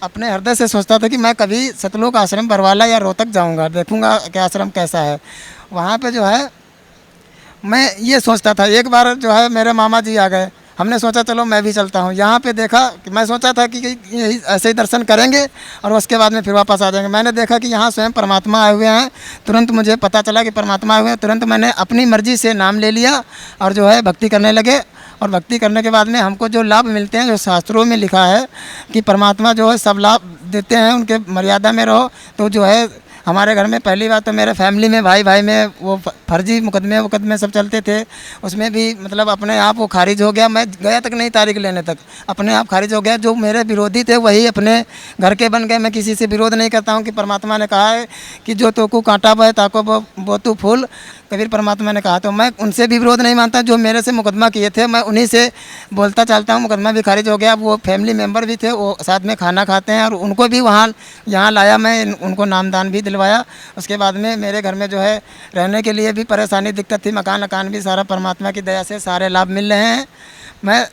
अपने हृदय से सोचता था कि मैं कभी सतलोक आश्रम बरवाला या रोहतक जाऊँगा, देखूँगा कि आश्रम कैसा है। वहाँ पर जो है मैं ये सोचता था। एक बार जो है मेरे मामा जी आ गए, हमने सोचा चलो मैं भी चलता हूँ। यहाँ पे देखा कि मैं सोचा था कि यही ऐसे ही दर्शन करेंगे और उसके बाद में फिर वापस आ जाएंगे। मैंने देखा कि यहाँ स्वयं परमात्मा आए हुए हैं। तुरंत मुझे पता चला कि परमात्मा आए हुए हैं, तुरंत मैंने अपनी मर्ज़ी से नाम ले लिया और जो है भक्ति करने लगे। और भक्ति करने के बाद में हमको जो लाभ मिलते हैं, जो शास्त्रों में लिखा है कि परमात्मा जो है सब लाभ देते हैं, उनके मर्यादा में रहो। तो जो है हमारे घर में पहली बात तो मेरे फैमिली में भाई में वो फर्जी मुकदमे सब चलते थे, उसमें भी मतलब अपने आप वो खारिज हो गया। मैं गया तक नहीं तारीख लेने तक, अपने आप खारिज हो गया। जो मेरे विरोधी थे वही अपने घर के बन गए। मैं किसी से विरोध नहीं करता हूँ कि परमात्मा ने कहा है कि जो तो को कांटा बहे ताको वो तू फूल, कबीर परमात्मा ने कहा। तो मैं उनसे भी विरोध नहीं मानता। जो मेरे से मुकदमा किए थे मैं उन्हीं से बोलता चलता हूँ। मुकदमा भी खारिज हो गया। वो फैमिली मेम्बर भी थे, वो साथ में खाना खाते हैं और उनको भी यहाँ लाया मैं, उनको नामदान भी दिलवाया। उसके बाद में मेरे घर में जो है रहने के लिए भी परेशानी दिक्कत थी, मकान भी सारा परमात्मा की दया से सारे लाभ मिल रहे हैं। मैं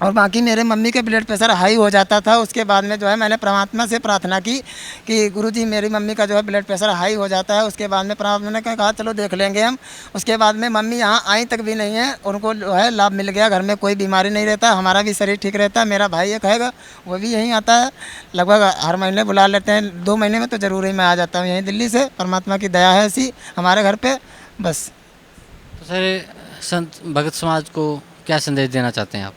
और बाकी मेरे मम्मी के ब्लड प्रेशर हाई हो जाता था। उसके बाद में जो है मैंने परमात्मा से प्रार्थना की कि गुरुजी मेरी मम्मी का जो है ब्लड प्रेशर हाई हो जाता है। उसके बाद में परमात्मा ने कहा चलो देख लेंगे हम। उसके बाद में मम्मी यहाँ आई तक भी नहीं है, उनको जो है लाभ मिल गया। घर में कोई बीमारी नहीं रहता, हमारा भी शरीर ठीक रहता है। मेरा भाई एक है वो भी यहीं आता है, लगभग हर महीने बुला लेते हैं। 2 महीने में तो ज़रूर ही मैं आ जाता हूँ यहीं दिल्ली से। परमात्मा की दया है ऐसी हमारे घर पर बस। तो सर संत भगत समाज को क्या संदेश देना चाहते हैं आप?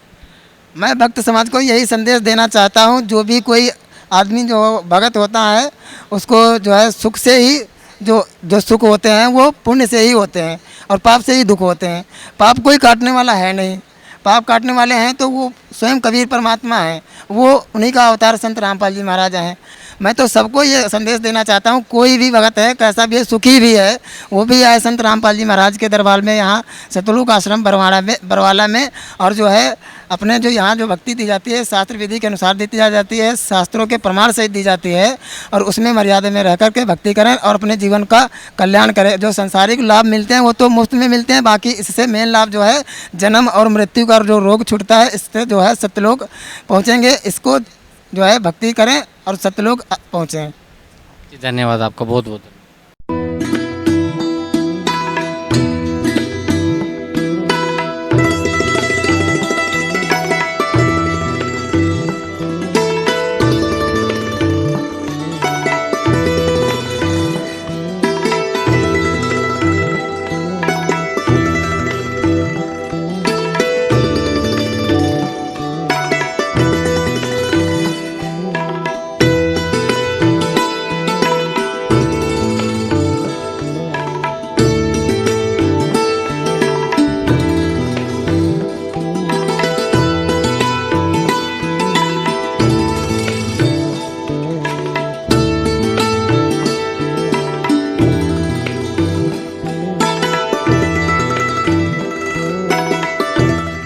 मैं भक्त समाज को यही संदेश देना चाहता हूँ, जो भी कोई आदमी जो भगत होता है उसको जो है सुख से ही जो सुख होते हैं वो पुण्य से ही होते हैं और पाप से ही दुख होते हैं। पाप कोई काटने वाला है नहीं, पाप काटने वाले हैं तो वो स्वयं कबीर परमात्मा हैं, वो उन्हीं का अवतार संत रामपाल जी महाराज हैं। मैं तो सबको ये संदेश देना चाहता हूँ, कोई भी भगत है कैसा भी है, सुखी भी है, वो भी आए संत रामपाल जी महाराज के दरबार में, यहाँ सतलोक आश्रम बरवाला में। और जो है अपने जो यहाँ जो भक्ति दी जाती है शास्त्र विधि के अनुसार दी जाती है, शास्त्रों के प्रमाण सहित दी जाती है। और उसमें मर्यादा में रह करके भक्ति करें और अपने जीवन का कल्याण करें। जो संसारिक लाभ मिलते हैं वो तो मुफ्त में मिलते हैं, बाकी इससे मेन लाभ जो है जन्म और मृत्यु का जो रोग छूटता है, इससे जो है सतलोक पहुँचेंगे। इसको जो है भक्ति करें और सतलोक पहुँचें। धन्यवाद आपका, बहुत बहुत।